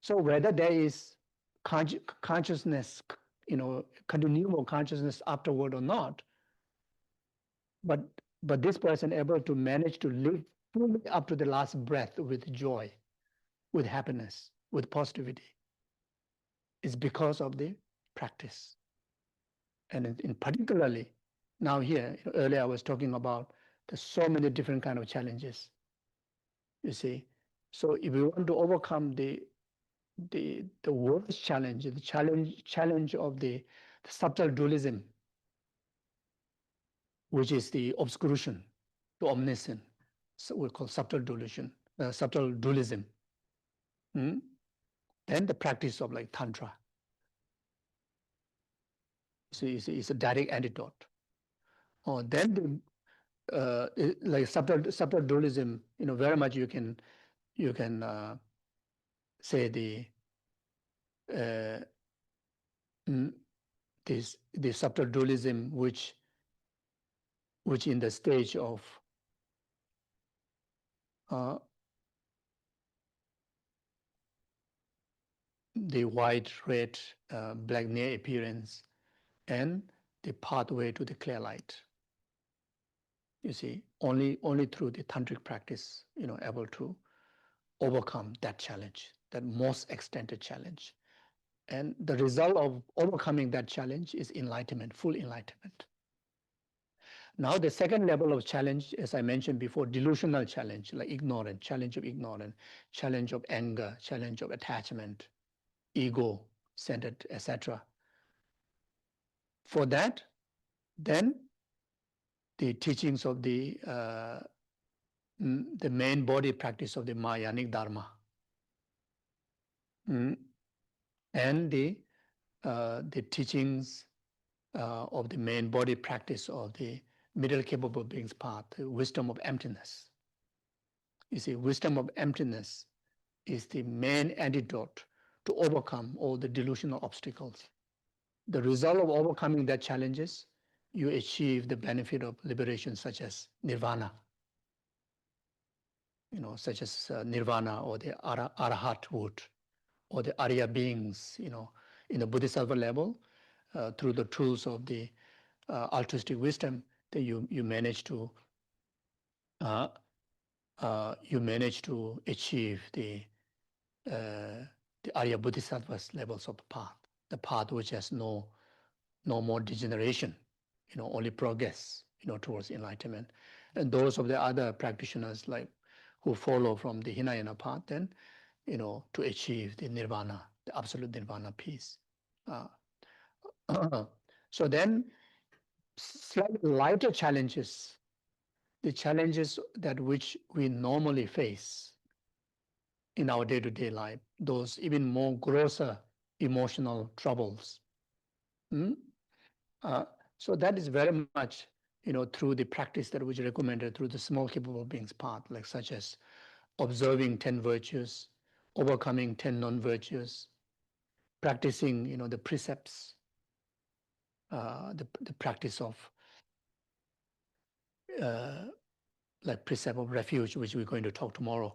So whether there is consciousness, continual consciousness afterward or not, but this person able to manage to live fully up to the last breath with joy, with happiness, with positivity, is because of the practice. And in particularly, now here, earlier I was talking about there's so many different kind of challenges, you see. So if we want to overcome the worst challenge, the challenge of the subtle dualism, which is the obscuration to omniscience, so we call subtle dualism. Then the practice of like tantra. See, it's a direct antidote. Or then like subtle dualism, very much you can say the subtle dualism which in the stage of the white, red, black near appearance, and the pathway to the clear light. You see, only through the tantric practice, able to overcome that challenge, that most extended challenge. And the result of overcoming that challenge is enlightenment, full enlightenment. Now, the second level of challenge, as I mentioned before, delusional challenge, like ignorance, challenge of ignorance, challenge of anger, challenge of attachment, ego-centered, etc. For that, then the teachings of the main body practice of the Mahayanic Dharma, and the teachings of the main body practice of the middle capable beings path, the wisdom of emptiness. You see, wisdom of emptiness is the main antidote to overcome all the delusional obstacles. The result of overcoming that challenges, you achieve the benefit of liberation, such as nirvana. Such as nirvana or the arahathood or the Arya beings. In the Bodhisattva level, through the tools of the altruistic wisdom, that you manage to achieve the Arya Bodhisattvas levels of the path which has no more degeneration, only progress, towards enlightenment. And those of the other practitioners, like who follow from the Hinayana path, then, to achieve the nirvana, the absolute nirvana peace. So then, slightly lighter challenges, the challenges that which we normally face in our day-to-day life, those even more grosser emotional troubles. So that is very much, through the practice that was recommended through the small capable beings path, like such as observing 10 virtues, overcoming 10 non-virtues, practicing, the precepts, the practice of like precept of refuge, which we're going to talk tomorrow,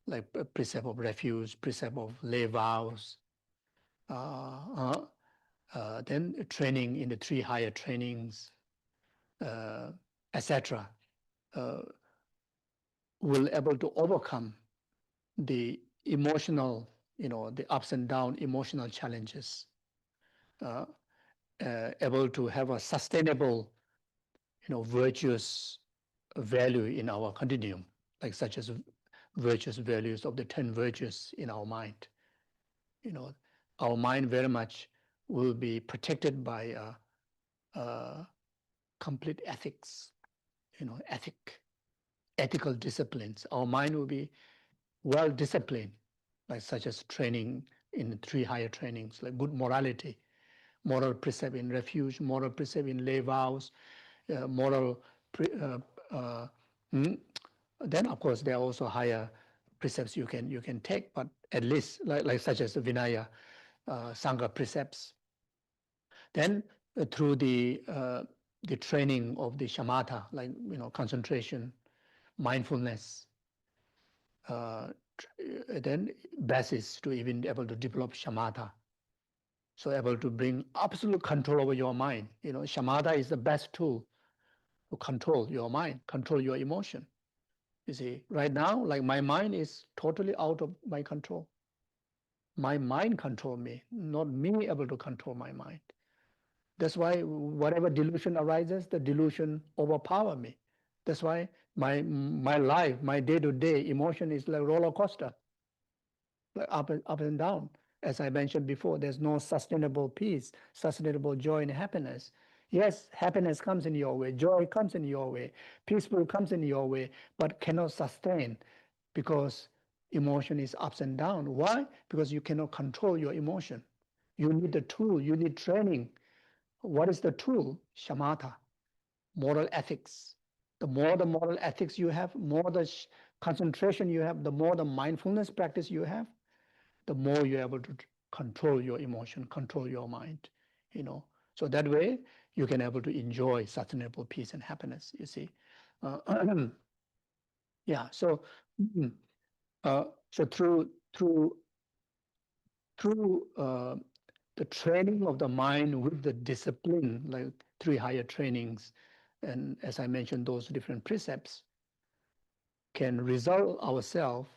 like precept of refuge, precept of lay vows, then training in the 3 higher trainings, etc., will able to overcome the emotional, the ups and down emotional challenges, able to have a sustainable, virtuous value in our continuum, like such as virtuous values of the 10 virtues in our mind. Our mind very much will be protected by complete ethics, ethical disciplines. Our mind will be well disciplined, like such as training in 3 higher trainings, like good morality, moral precept in refuge, moral precept in lay vows, moral. Then of course there are also higher precepts you can take, but at least like such as the Vinaya, Sangha precepts. Then through the training of the shamatha, like concentration, mindfulness, then basis to even able to develop shamatha. So able to bring absolute control over your mind. Shamatha is the best tool to control your mind, control your emotion. You see, right now, like my mind is totally out of my control. My mind control me, not me able to control my mind. That's why whatever delusion arises, the delusion overpower me. That's why my life, my day-to-day emotion is like roller coaster, like up and down. As I mentioned before, there's no sustainable peace, sustainable joy and happiness. Yes, happiness comes in your way, joy comes in your way, peaceful comes in your way, but cannot sustain because emotion is ups and down. Why? Because you cannot control your emotion. You need the tool, you need training. What is the tool? Shamatha, moral ethics. The more the moral ethics you have, more the concentration you have, the more the mindfulness practice you have, the more you're able to control your emotion, control your mind, So that way you can able to enjoy sustainable peace and happiness, you see. Yeah, so through the training of the mind with the discipline, like 3 higher trainings, and as I mentioned, those different precepts, can result ourselves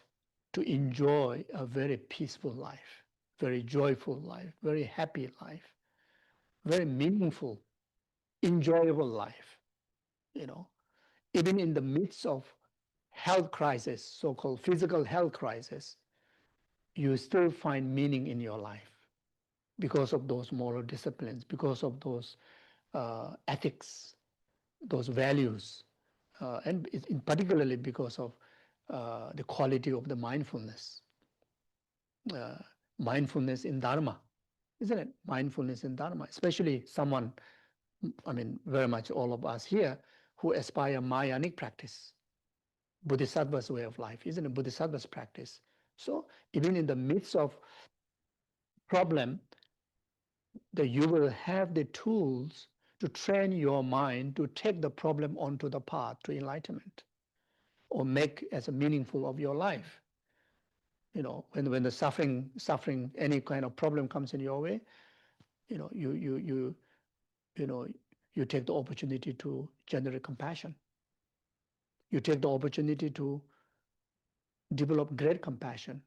to enjoy a very peaceful life, very joyful life, very happy life, very meaningful, enjoyable life. Even in the midst of health crisis, so-called physical health crisis, you still find meaning in your life because of those moral disciplines, because of those ethics, those values, and in particularly because of the quality of the mindfulness. Mindfulness in Dharma, isn't it? Mindfulness in Dharma, especially someone, very much all of us here who aspire Mayanic practice, Bodhisattva's way of life, isn't it? Bodhisattva's practice. So even in the midst of problem, that you will have the tools to train your mind to take the problem onto the path to enlightenment, or make as a meaningful of your life. When the suffering, any kind of problem comes in your way, you take the opportunity to generate compassion. You take the opportunity to develop great compassion,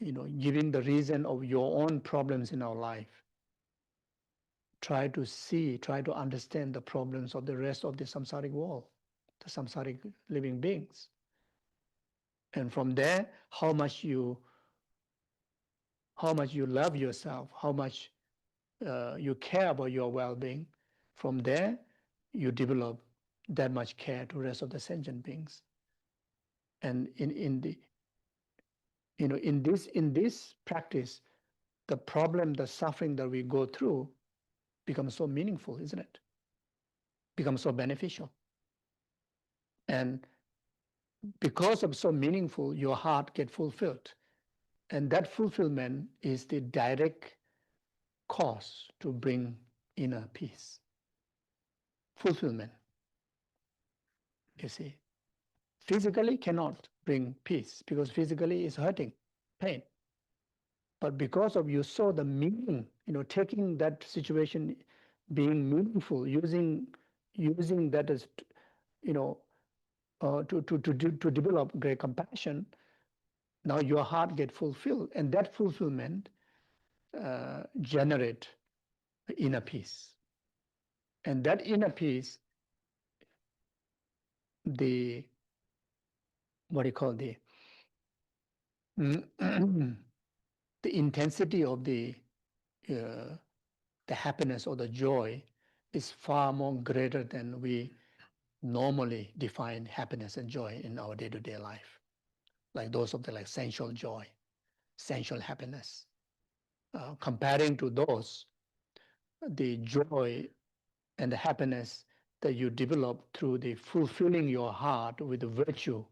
giving the reason of your own problems in our life. Try to understand the problems of the rest of the samsaric world, the samsaric living beings. And from there, how much you love yourself, how much you care about your well-being. From there, you develop that much care to the rest of the sentient beings. And in this practice, the problem, the suffering that we go through becomes so meaningful, isn't it? Becomes so beneficial. And because of so meaningful, your heart gets fulfilled. And that fulfillment is the direct cause to bring inner peace. Fulfillment. You see, physically cannot bring peace because physically is hurting, pain. But because of you saw the meaning, taking that situation being meaningful, using that as, to develop great compassion, now your heart get fulfilled, and that fulfillment generate inner peace. And that inner peace, the what do you call the the intensity of the happiness or the joy is far more greater than we normally define happiness and joy in our day-to-day life, like those of the like sensual joy, sensual happiness. Comparing to those, the joy and the happiness that you develop through the fulfilling your heart with the virtue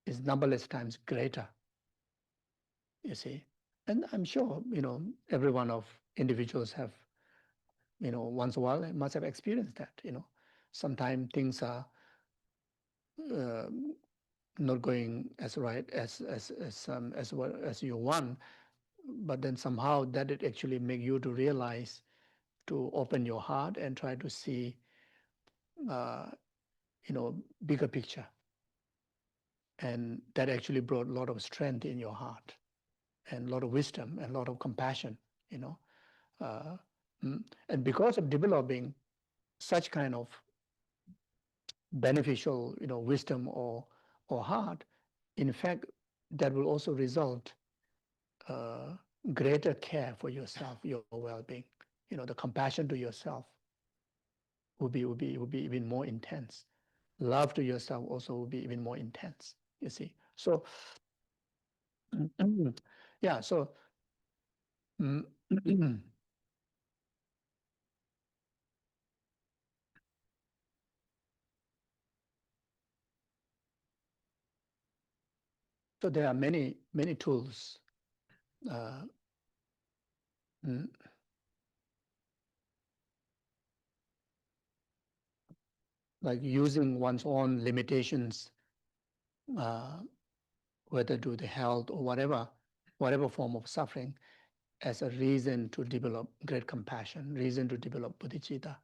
is numberless times greater, you see. And I'm sure, every one of individuals have, once in a while must have experienced that, sometimes things are not going as right as you want, but then somehow that it actually make you to realize, to open your heart and try to see, bigger picture. And that actually brought a lot of strength in your heart and a lot of wisdom and a lot of compassion, and because of developing such kind of beneficial, wisdom or heart, in fact, that will also result greater care for yourself, your well-being. The compassion to yourself will be even more intense. Love to yourself also will be even more intense. You see, so yeah, so so there are many tools. Like using one's own limitations, whether to the health or whatever form of suffering, as a reason to develop great compassion, reason to develop bodhicitta.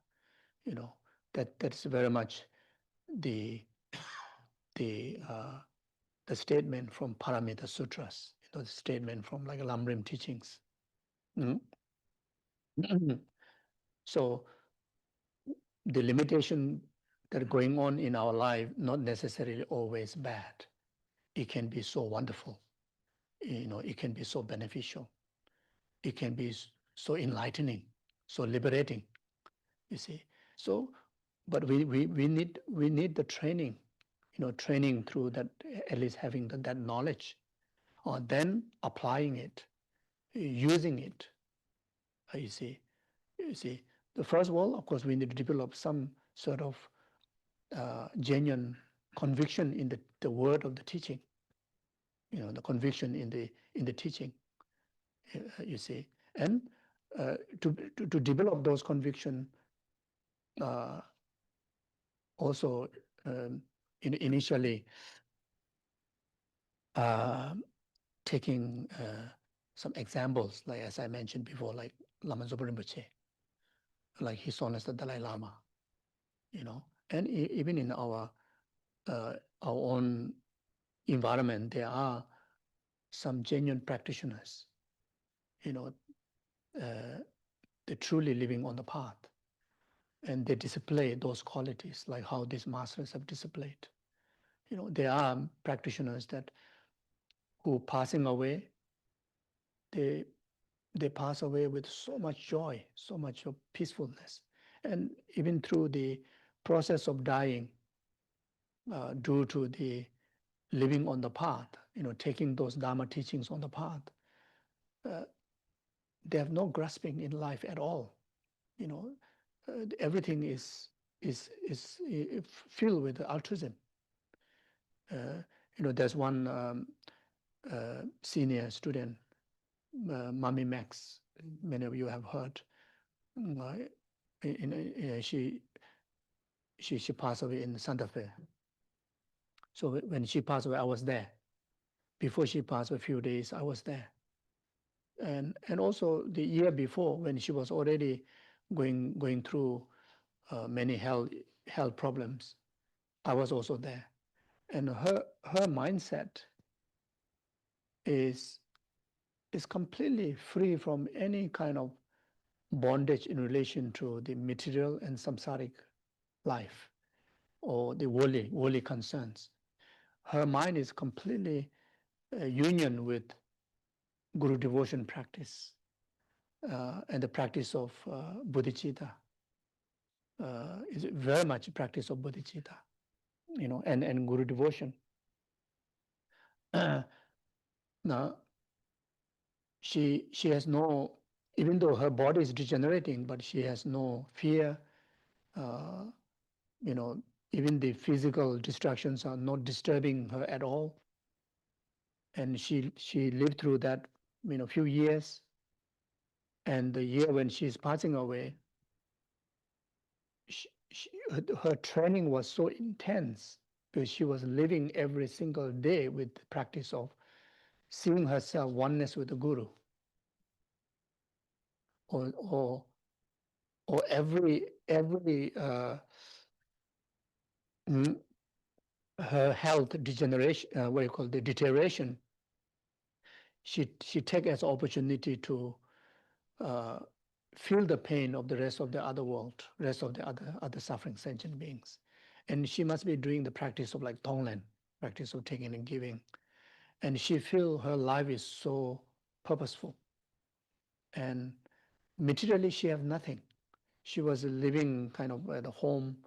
That's very much the statement from Paramita Sutras, the statement from like Lamrim teachings. So the limitation that are going on in our life, not necessarily always bad. It can be so wonderful. It can be so beneficial. It can be so enlightening, so liberating, you see. So, but we need the training, training through that, at least having that knowledge, or then applying it, using it, you see. The first of all, of course, we need to develop some sort of genuine conviction in the word of the teaching, the conviction in the teaching, you see. And to develop those conviction, also initially taking some examples, like as I mentioned before, like Lama Zopa Rinpoche, like His Holiness the Dalai Lama, and even in our own environment, there are some genuine practitioners, they're truly living on the path, and they display those qualities like how these masters have displayed. There are practitioners who passing away, they pass away with so much joy, so much of peacefulness, and even through the process of dying, due to the living on the path, taking those Dharma teachings on the path, they have no grasping in life at all. Everything is filled with altruism. There's one senior student, Mami Max. Many of you have heard. She passed away in Santa Fe. So when she passed away, I was there. Before she passed away, a few days, I was there. And also the year before, when she was already going through many health problems, I was also there. And her mindset is completely free from any kind of bondage in relation to the material and samsaric life or the worldly concerns. Her mind is completely union with Guru devotion practice and the practice of bodhicitta. Is very much a practice of bodhicitta, and Guru devotion. Now, she has no, even though her body is degenerating, but she has no fear. Even the physical distractions are not disturbing her at all. And she lived through that, few years. And the year when she's passing away, her training was so intense because she was living every single day with the practice of seeing herself oneness with the Guru. Or every her health degeneration, what you call the deterioration, she take as opportunity to feel the pain of the rest of the other world, rest of the other suffering sentient beings. And she must be doing the practice of like Tonglen, practice of taking and giving. And she feel her life is so purposeful. And materially, she have nothing. She was living kind of at a home.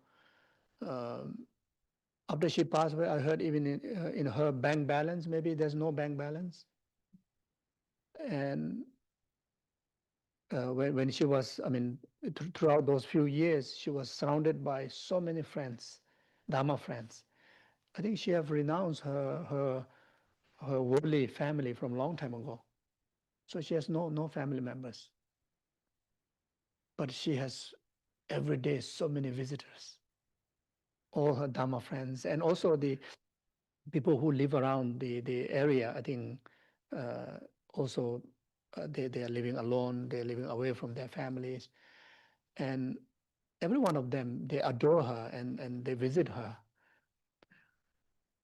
After she passed away, I heard even in her bank balance, maybe there's no bank balance. And when she was, throughout those few years, she was surrounded by so many friends, Dharma friends. I think she have renounced her worldly family from a long time ago. So she has no family members. But she has every day so many visitors, all her Dharma friends, and also the people who live around the area. I think also they are living alone, they're living away from their families. And every one of them, they adore her and they visit her.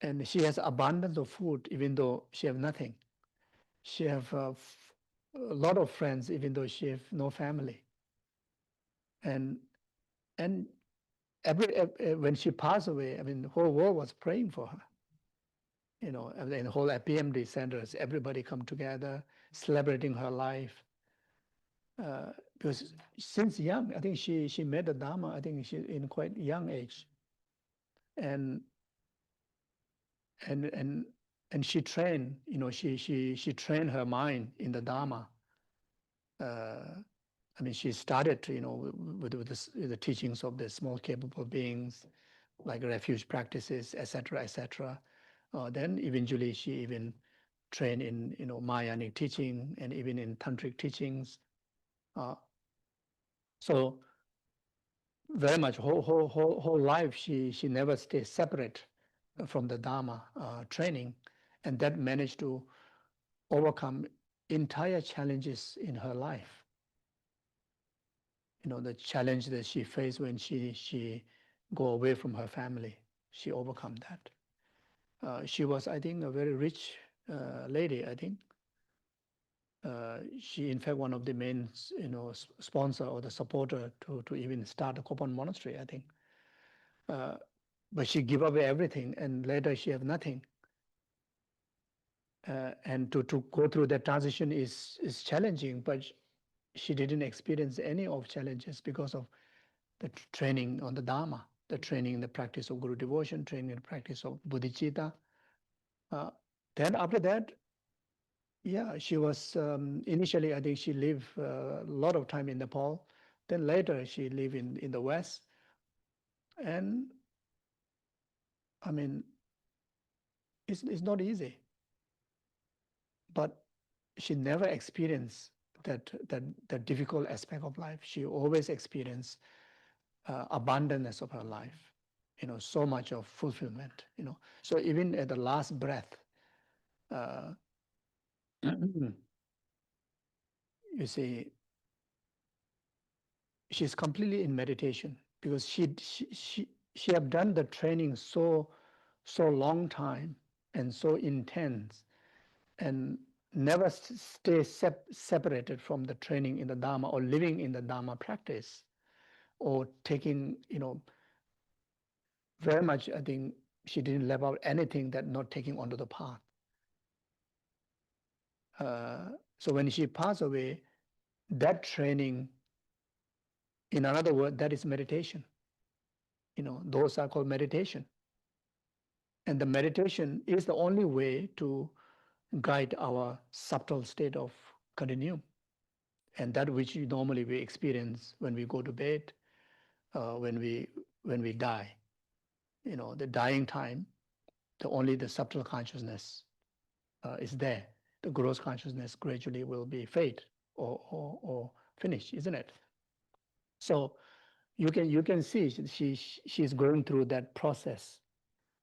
And she has abundance of food, even though she have nothing. She have a lot of friends, even though she have no family. And when she passed away, the whole world was praying for her. In the whole PMD centers, everybody come together, celebrating her life. Because since young, I think she met the Dharma, I think she in quite young age. And she trained, she trained her mind in the Dharma. She started, with the teachings of the small capable beings, like refuge practices, etc., etc. Then eventually she even trained in, Mahayanic teaching and even in tantric teachings. So very much whole life she never stayed separate from the Dharma training, and that managed to overcome entire challenges in her life. The challenge that she faced when she go away from her family, she overcome that. She was, I think, a very rich lady. I think she, in fact, one of the main, sponsor or the supporter to even start a Kopan monastery, I think. But she gave away everything, and later she have nothing. And to go through that transition is challenging, but she didn't experience any of challenges because of the training on the Dharma, the training in the practice of Guru devotion, training in the practice of bodhicitta. Then after that, yeah, she was initially, I think she lived a lot of time in Nepal. Then later she lived in the West. And it's not easy. But she never experienced that difficult aspect of life. She always experienced abundance of her life, so much of fulfillment, So even at the last breath, you see, she's completely in meditation because she have done the training so long time and so intense, and never stay separated from the training in the Dharma or living in the Dharma practice or taking, very much, I think she didn't leave out anything that not taking onto the path. So when she passed away, that training, in another word, that is meditation. Those are called meditation. And the meditation is the only way to guide our subtle state of continuum. And that which normally we experience when we go to bed, when we die. The dying time, only the subtle consciousness is there. The gross consciousness gradually will be fade or finish, isn't it? So you can see she's going through that process,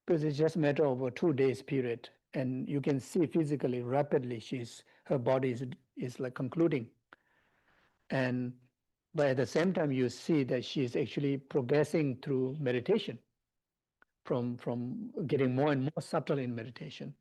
because it's just a matter of a 2 days period, and you can see physically rapidly her body is like concluding, but at the same time you see that she is actually progressing through meditation, from getting more and more subtle in meditation.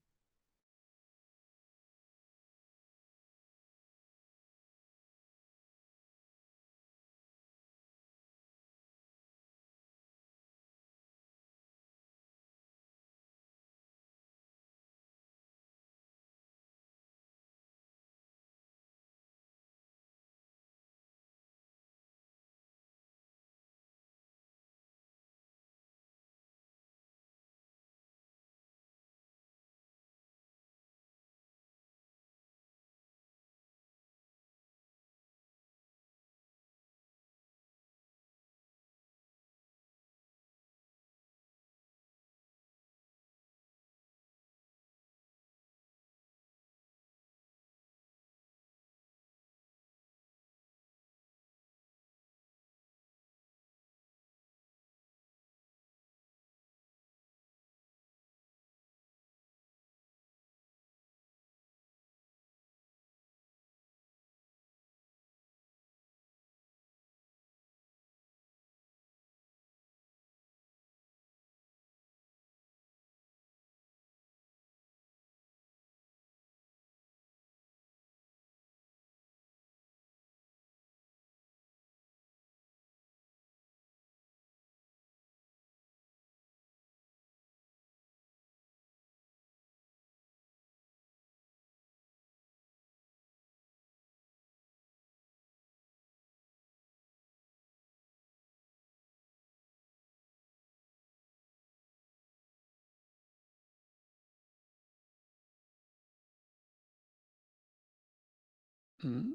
Mm.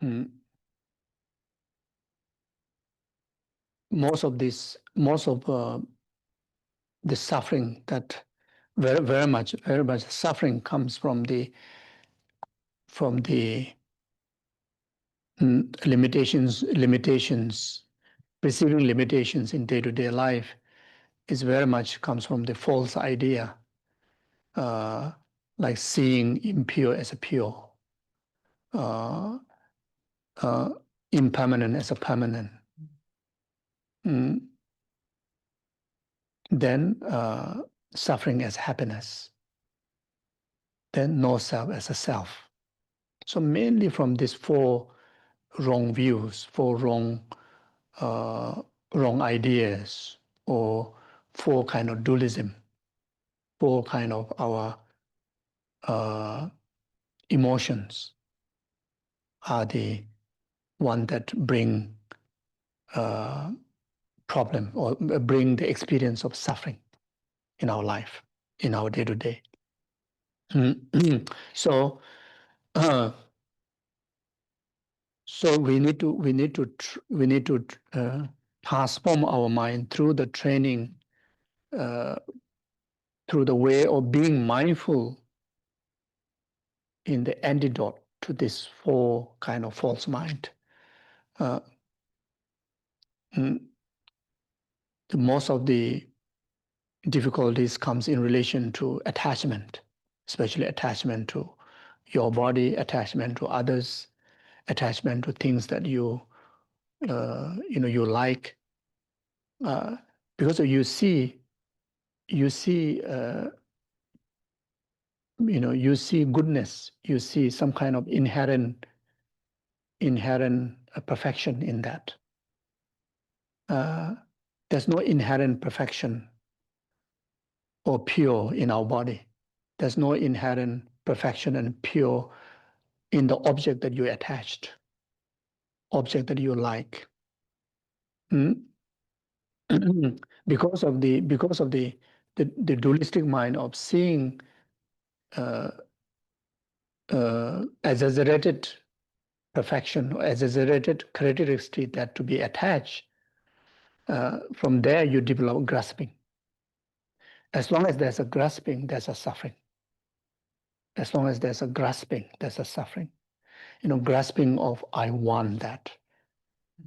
Mm. Most of the suffering, that very much suffering comes from the limitations, perceiving limitations in day-to-day life, is very much comes from the false idea, like seeing impure as a pure, uh, impermanent as a permanent. Then suffering as happiness, then no self as a self. So mainly from these four wrong views, four wrong ideas, or four kind of dualism, four kind of our emotions are the one that bring problem or bring the experience of suffering in our life, in our day-to-day. So we need to transform our mind through the training, through the way of being mindful in the antidote to this four kind of false mind. Most of the difficulties comes in relation to attachment, especially attachment to your body, attachment to others, attachment to things that you like, because you see you see goodness, you see some kind of inherent perfection in that. There's no inherent perfection or pure in our body. There's no inherent perfection and pure in the object that you attached, object that you like. Because of the dualistic mind of seeing exaggerated perfection or exaggerated characteristic that to be attached, from there you develop grasping. As long as there's a grasping, there's a suffering. As long as there's a grasping, there's a suffering. Grasping of I want that.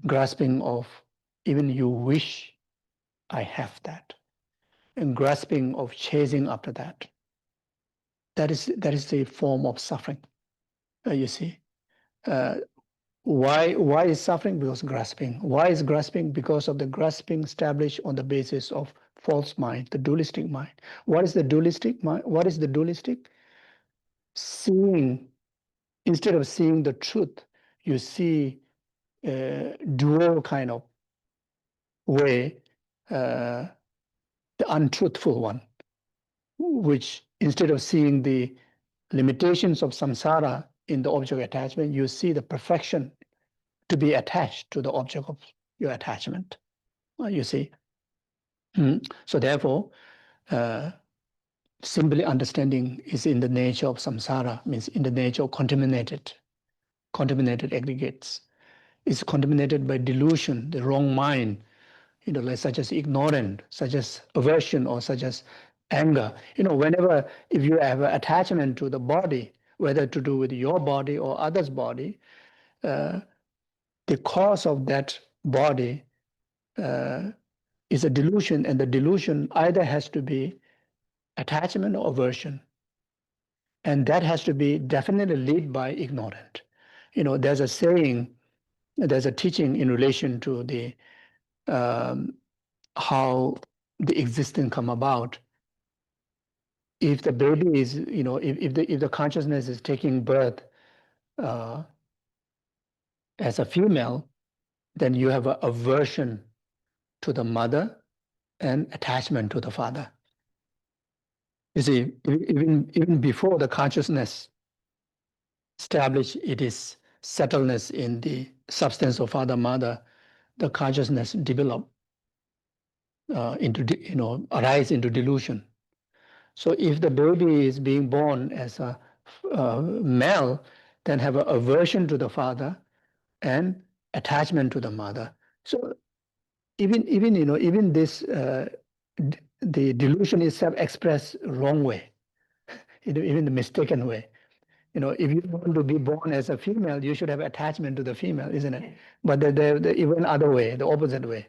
Grasping of even you wish I have that. And grasping of chasing after that. That is the form of suffering. You see. Why is suffering? Because grasping. Why is grasping? Because of the grasping established on the basis of false mind, the dualistic mind. What is the dualistic mind? What is the dualistic? Seeing, instead of seeing the truth, you see a dual kind of way, the untruthful one, which instead of seeing the limitations of samsara in the object attachment, you see the perfection to be attached to the object of your attachment. You see. So therefore, simply understanding is in the nature of samsara, means in the nature of contaminated aggregates. It's contaminated by delusion, the wrong mind, like such as ignorant, such as aversion, or such as anger. Whenever, if you have an attachment to the body, whether to do with your body or others' body, the cause of that body is a delusion, and the delusion either has to be attachment or aversion. And that has to be definitely led by ignorant. There's a saying, there's a teaching in relation to the how the existence come about. If the baby is, if the consciousness is taking birth as a female, then you have an aversion to the mother and attachment to the father. You see, even before the consciousness established its settledness in the substance of father, mother, the consciousness develop arise into delusion. So if the baby is being born as a male, then have an aversion to the father and attachment to the mother. So even this the delusion itself expressed wrong way, even the mistaken way. If you want to be born as a female, you should have attachment to the female, isn't it? But the even other way, the opposite way,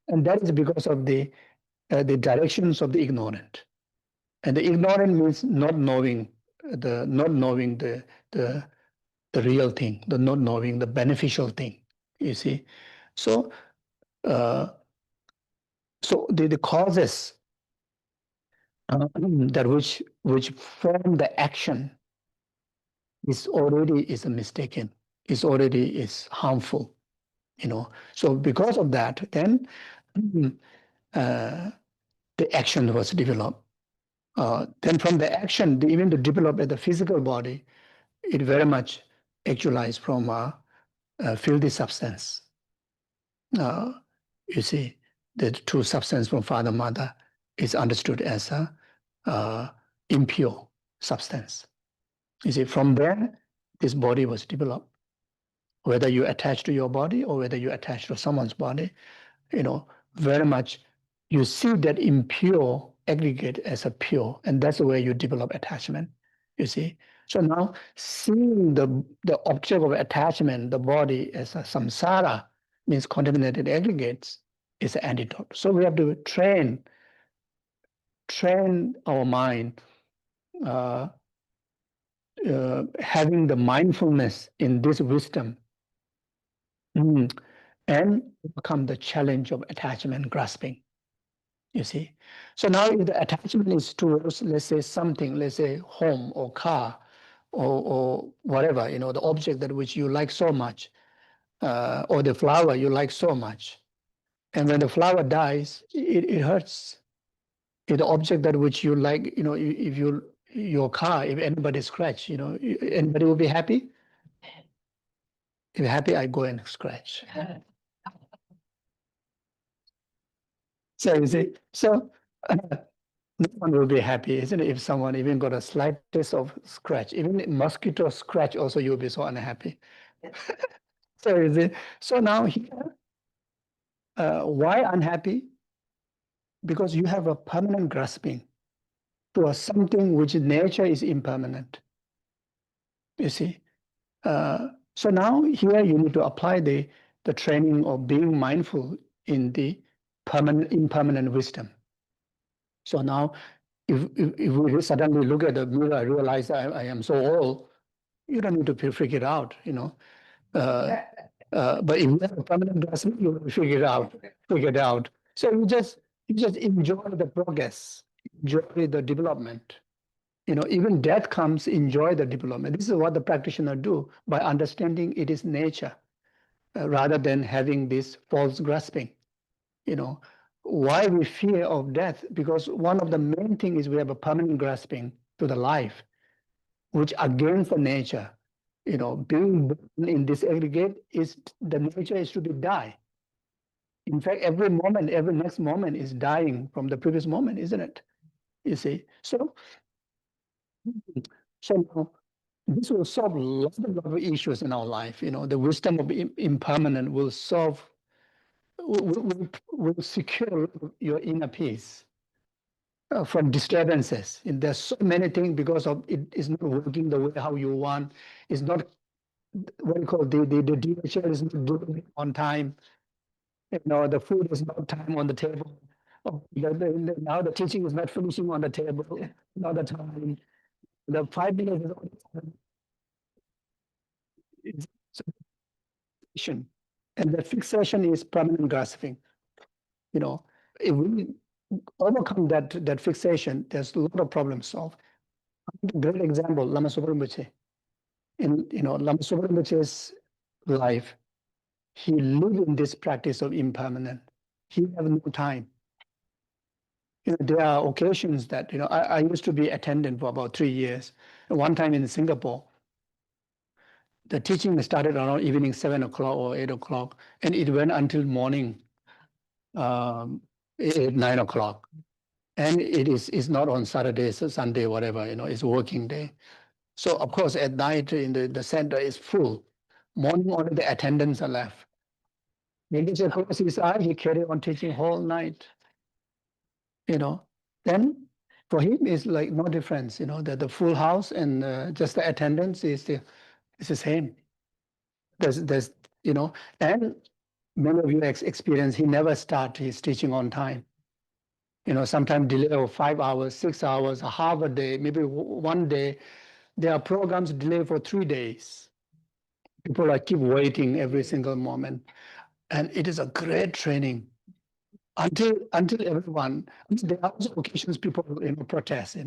and that is because of the directions of the ignorant. And the ignorant means not knowing the real thing, the not knowing the beneficial thing. You see, so the causes that which form the action is a mistaken, is harmful. So because of that, then the action was developed. Then from the action, even to develop at the physical body, it very much actualized from a filthy substance. You see, the true substance from father, mother is understood as a impure substance. You see, from there, this body was developed. Whether you attach to your body or whether you attach to someone's body, very much you see that impure aggregate as a pure, and that's the way you develop attachment, you see. So now seeing the object of attachment, the body, as a samsara, means contaminated aggregates, is an antidote. So we have to train our mind, having the mindfulness in this wisdom, and overcome the challenge of attachment grasping. You see? So now if the attachment is towards, let's say, something, let's say home or car or whatever, the object that which you like so much, or the flower you like so much. And when the flower dies, it hurts. If the object that which you like, if your car, if anybody scratch, anybody will be happy? If you're happy, I go and scratch. So you see, so no one will be happy, isn't it? If someone even got a slightest of scratch, even a mosquito scratch, also you'll be so unhappy. So you see, so now here, why unhappy? Because you have a permanent grasping to a something which in nature is impermanent. You see, so now here you need to apply the training of being mindful in the impermanent wisdom. So now, if we suddenly look at the mirror, realize I am so old, you don't need to figure it out, but if you have a permanent grasping, you will figure it out. So you just enjoy the progress, enjoy the development. Even death comes, enjoy the development. This is what the practitioner do by understanding it is nature, rather than having this false grasping. Why we fear of death? Because one of the main things is we have a permanent grasping to the life, which against the nature. Being born in this aggregate is the nature is to be die. In fact, every moment, every next moment is dying from the previous moment, isn't it? You see, so now this will solve a lot of issues in our life. The wisdom of impermanent will secure your inner peace from disturbances. And there's so many things because of it is not working the way how you want. It's not what you call the teacher is not doing it on time. The food is not time on the table. Now the teaching is not finishing on the table, not the time. The 5 minutes is on the time. It's fixation. And the fixation is permanent grasping. If we overcome that fixation, there's a lot of problems solved. A great example, Lama Zopa Rinpoche. In Lama Zopa Rinpoche's life, he lived in this practice of impermanent. He had no time. There are occasions that, I used to be attendant for about 3 years. One time in Singapore, the teaching started around evening 7 o'clock or 8 o'clock, and it went until morning 8, 9 o'clock. And it's not on Saturdays or Sunday, whatever, it's working day. So of course at night in the center is full. Morning only the attendants are left. When he closed his eye, he carried on teaching whole night. Then for him it's like no difference, that the full house and just the attendance is the same. There's and many of you experience he never start his teaching on time. Sometimes delay of 5 hours, 6 hours, a half a day, maybe one day. There are programs delayed for 3 days. People keep waiting every single moment. And it is a great training until everyone, there are also occasions people, protest,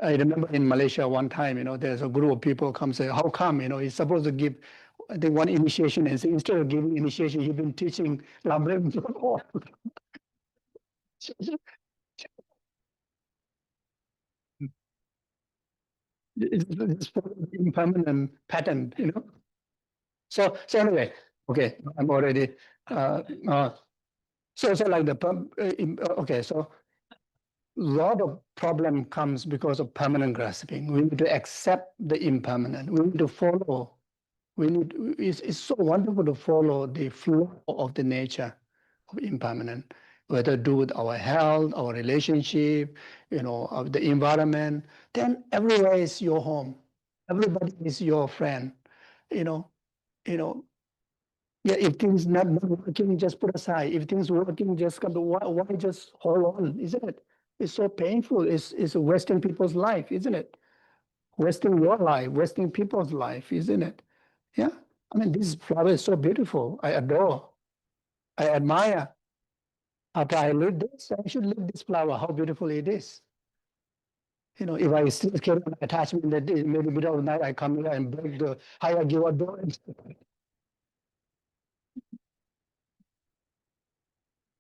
I remember in Malaysia one time, there's a group of people come say, how come, he's supposed to give, I think one initiation, and say, instead of giving initiation, you've been teaching Lamrim. It's impermanent pattern, So anyway, okay, I'm already, so like okay, so lot of problem comes because of permanent grasping. We need to accept the impermanent. We need to follow. It's so wonderful to follow the flow of the nature of impermanent, whether to do with our health, our relationship, of the environment. Then everywhere is your home. Everybody is your friend. Yeah, if things not working, just put aside. If things working, just come to why just hold on, isn't it? It's so painful. It's wasting people's life, isn't it? Wasting your life, wasting people's life, isn't it? Yeah. I mean, this flower is so beautiful. I adore. I admire. After I leave this, I should leave this flower, how beautiful it is. You know, if I still carry an attachment that maybe middle of the night I come here and break the hierarchy door and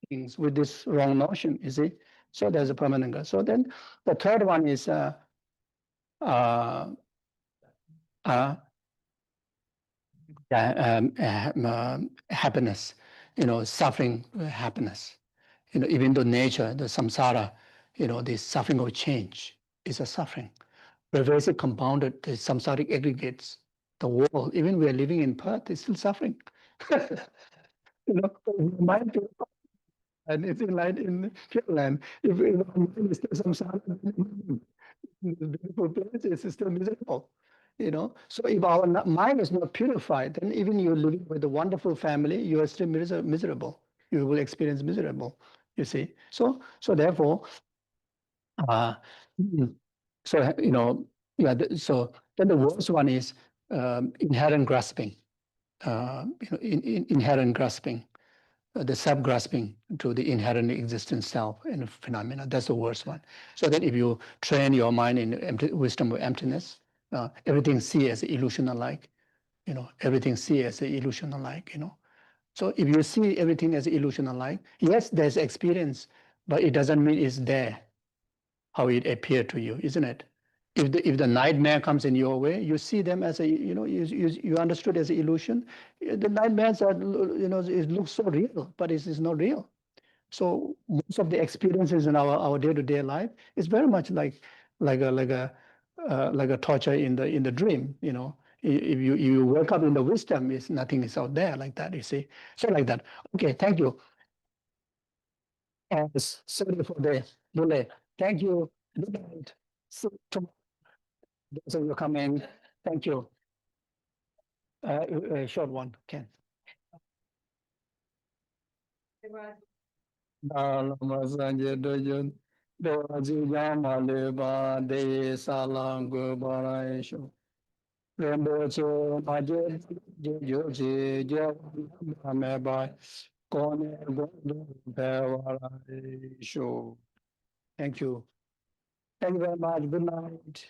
things with this wrong notion, you see. So there's a permanent God. So then the third one is uh, uh, happiness, you know, suffering, happiness. You know, even though nature, the samsara, you know, the suffering of change is a suffering. Pervasive compounded, the samsaric aggregates, the world, even we are living in Perth, is still suffering. You know, mind and it's in light in Finland. If our mind is still samsara, this beautiful place is still miserable. You know, so if our mind is not purified, then even you're living with a wonderful family, you are still miserable. You will experience miserable. You see, so therefore, uh, so you know, yeah. So then the worst one is inherent grasping. You know, inherent grasping, the sub-grasping to the inherent existent self and phenomena. That's the worst one. So then if you train your mind in wisdom of emptiness, everything see as illusion alike, you know, everything see as illusion alike, you know. So if you see everything as illusion alike, yes, there's experience, but it doesn't mean it's there, how it appeared to you, isn't it? If the nightmare comes in your way, you see them as a, you know, you understood as an illusion. The nightmares are, you know, it looks so real, but it is not real. So most of the experiences in our day-to-day life is very much like a torture in the dream. You know, if you wake up in the wisdom, is nothing is out there like that. You see, so like that. Okay, thank you. And sorry for the delay. Thank you. Good night. So tomorrow, those of you coming, thank you. A short one, Ken. Sanje doyun doji yama leba de salangu baraisho. Rembo cho maje jo je jo ameba kone gondo bewaraisho. Thank you. Thank you very much. Good night.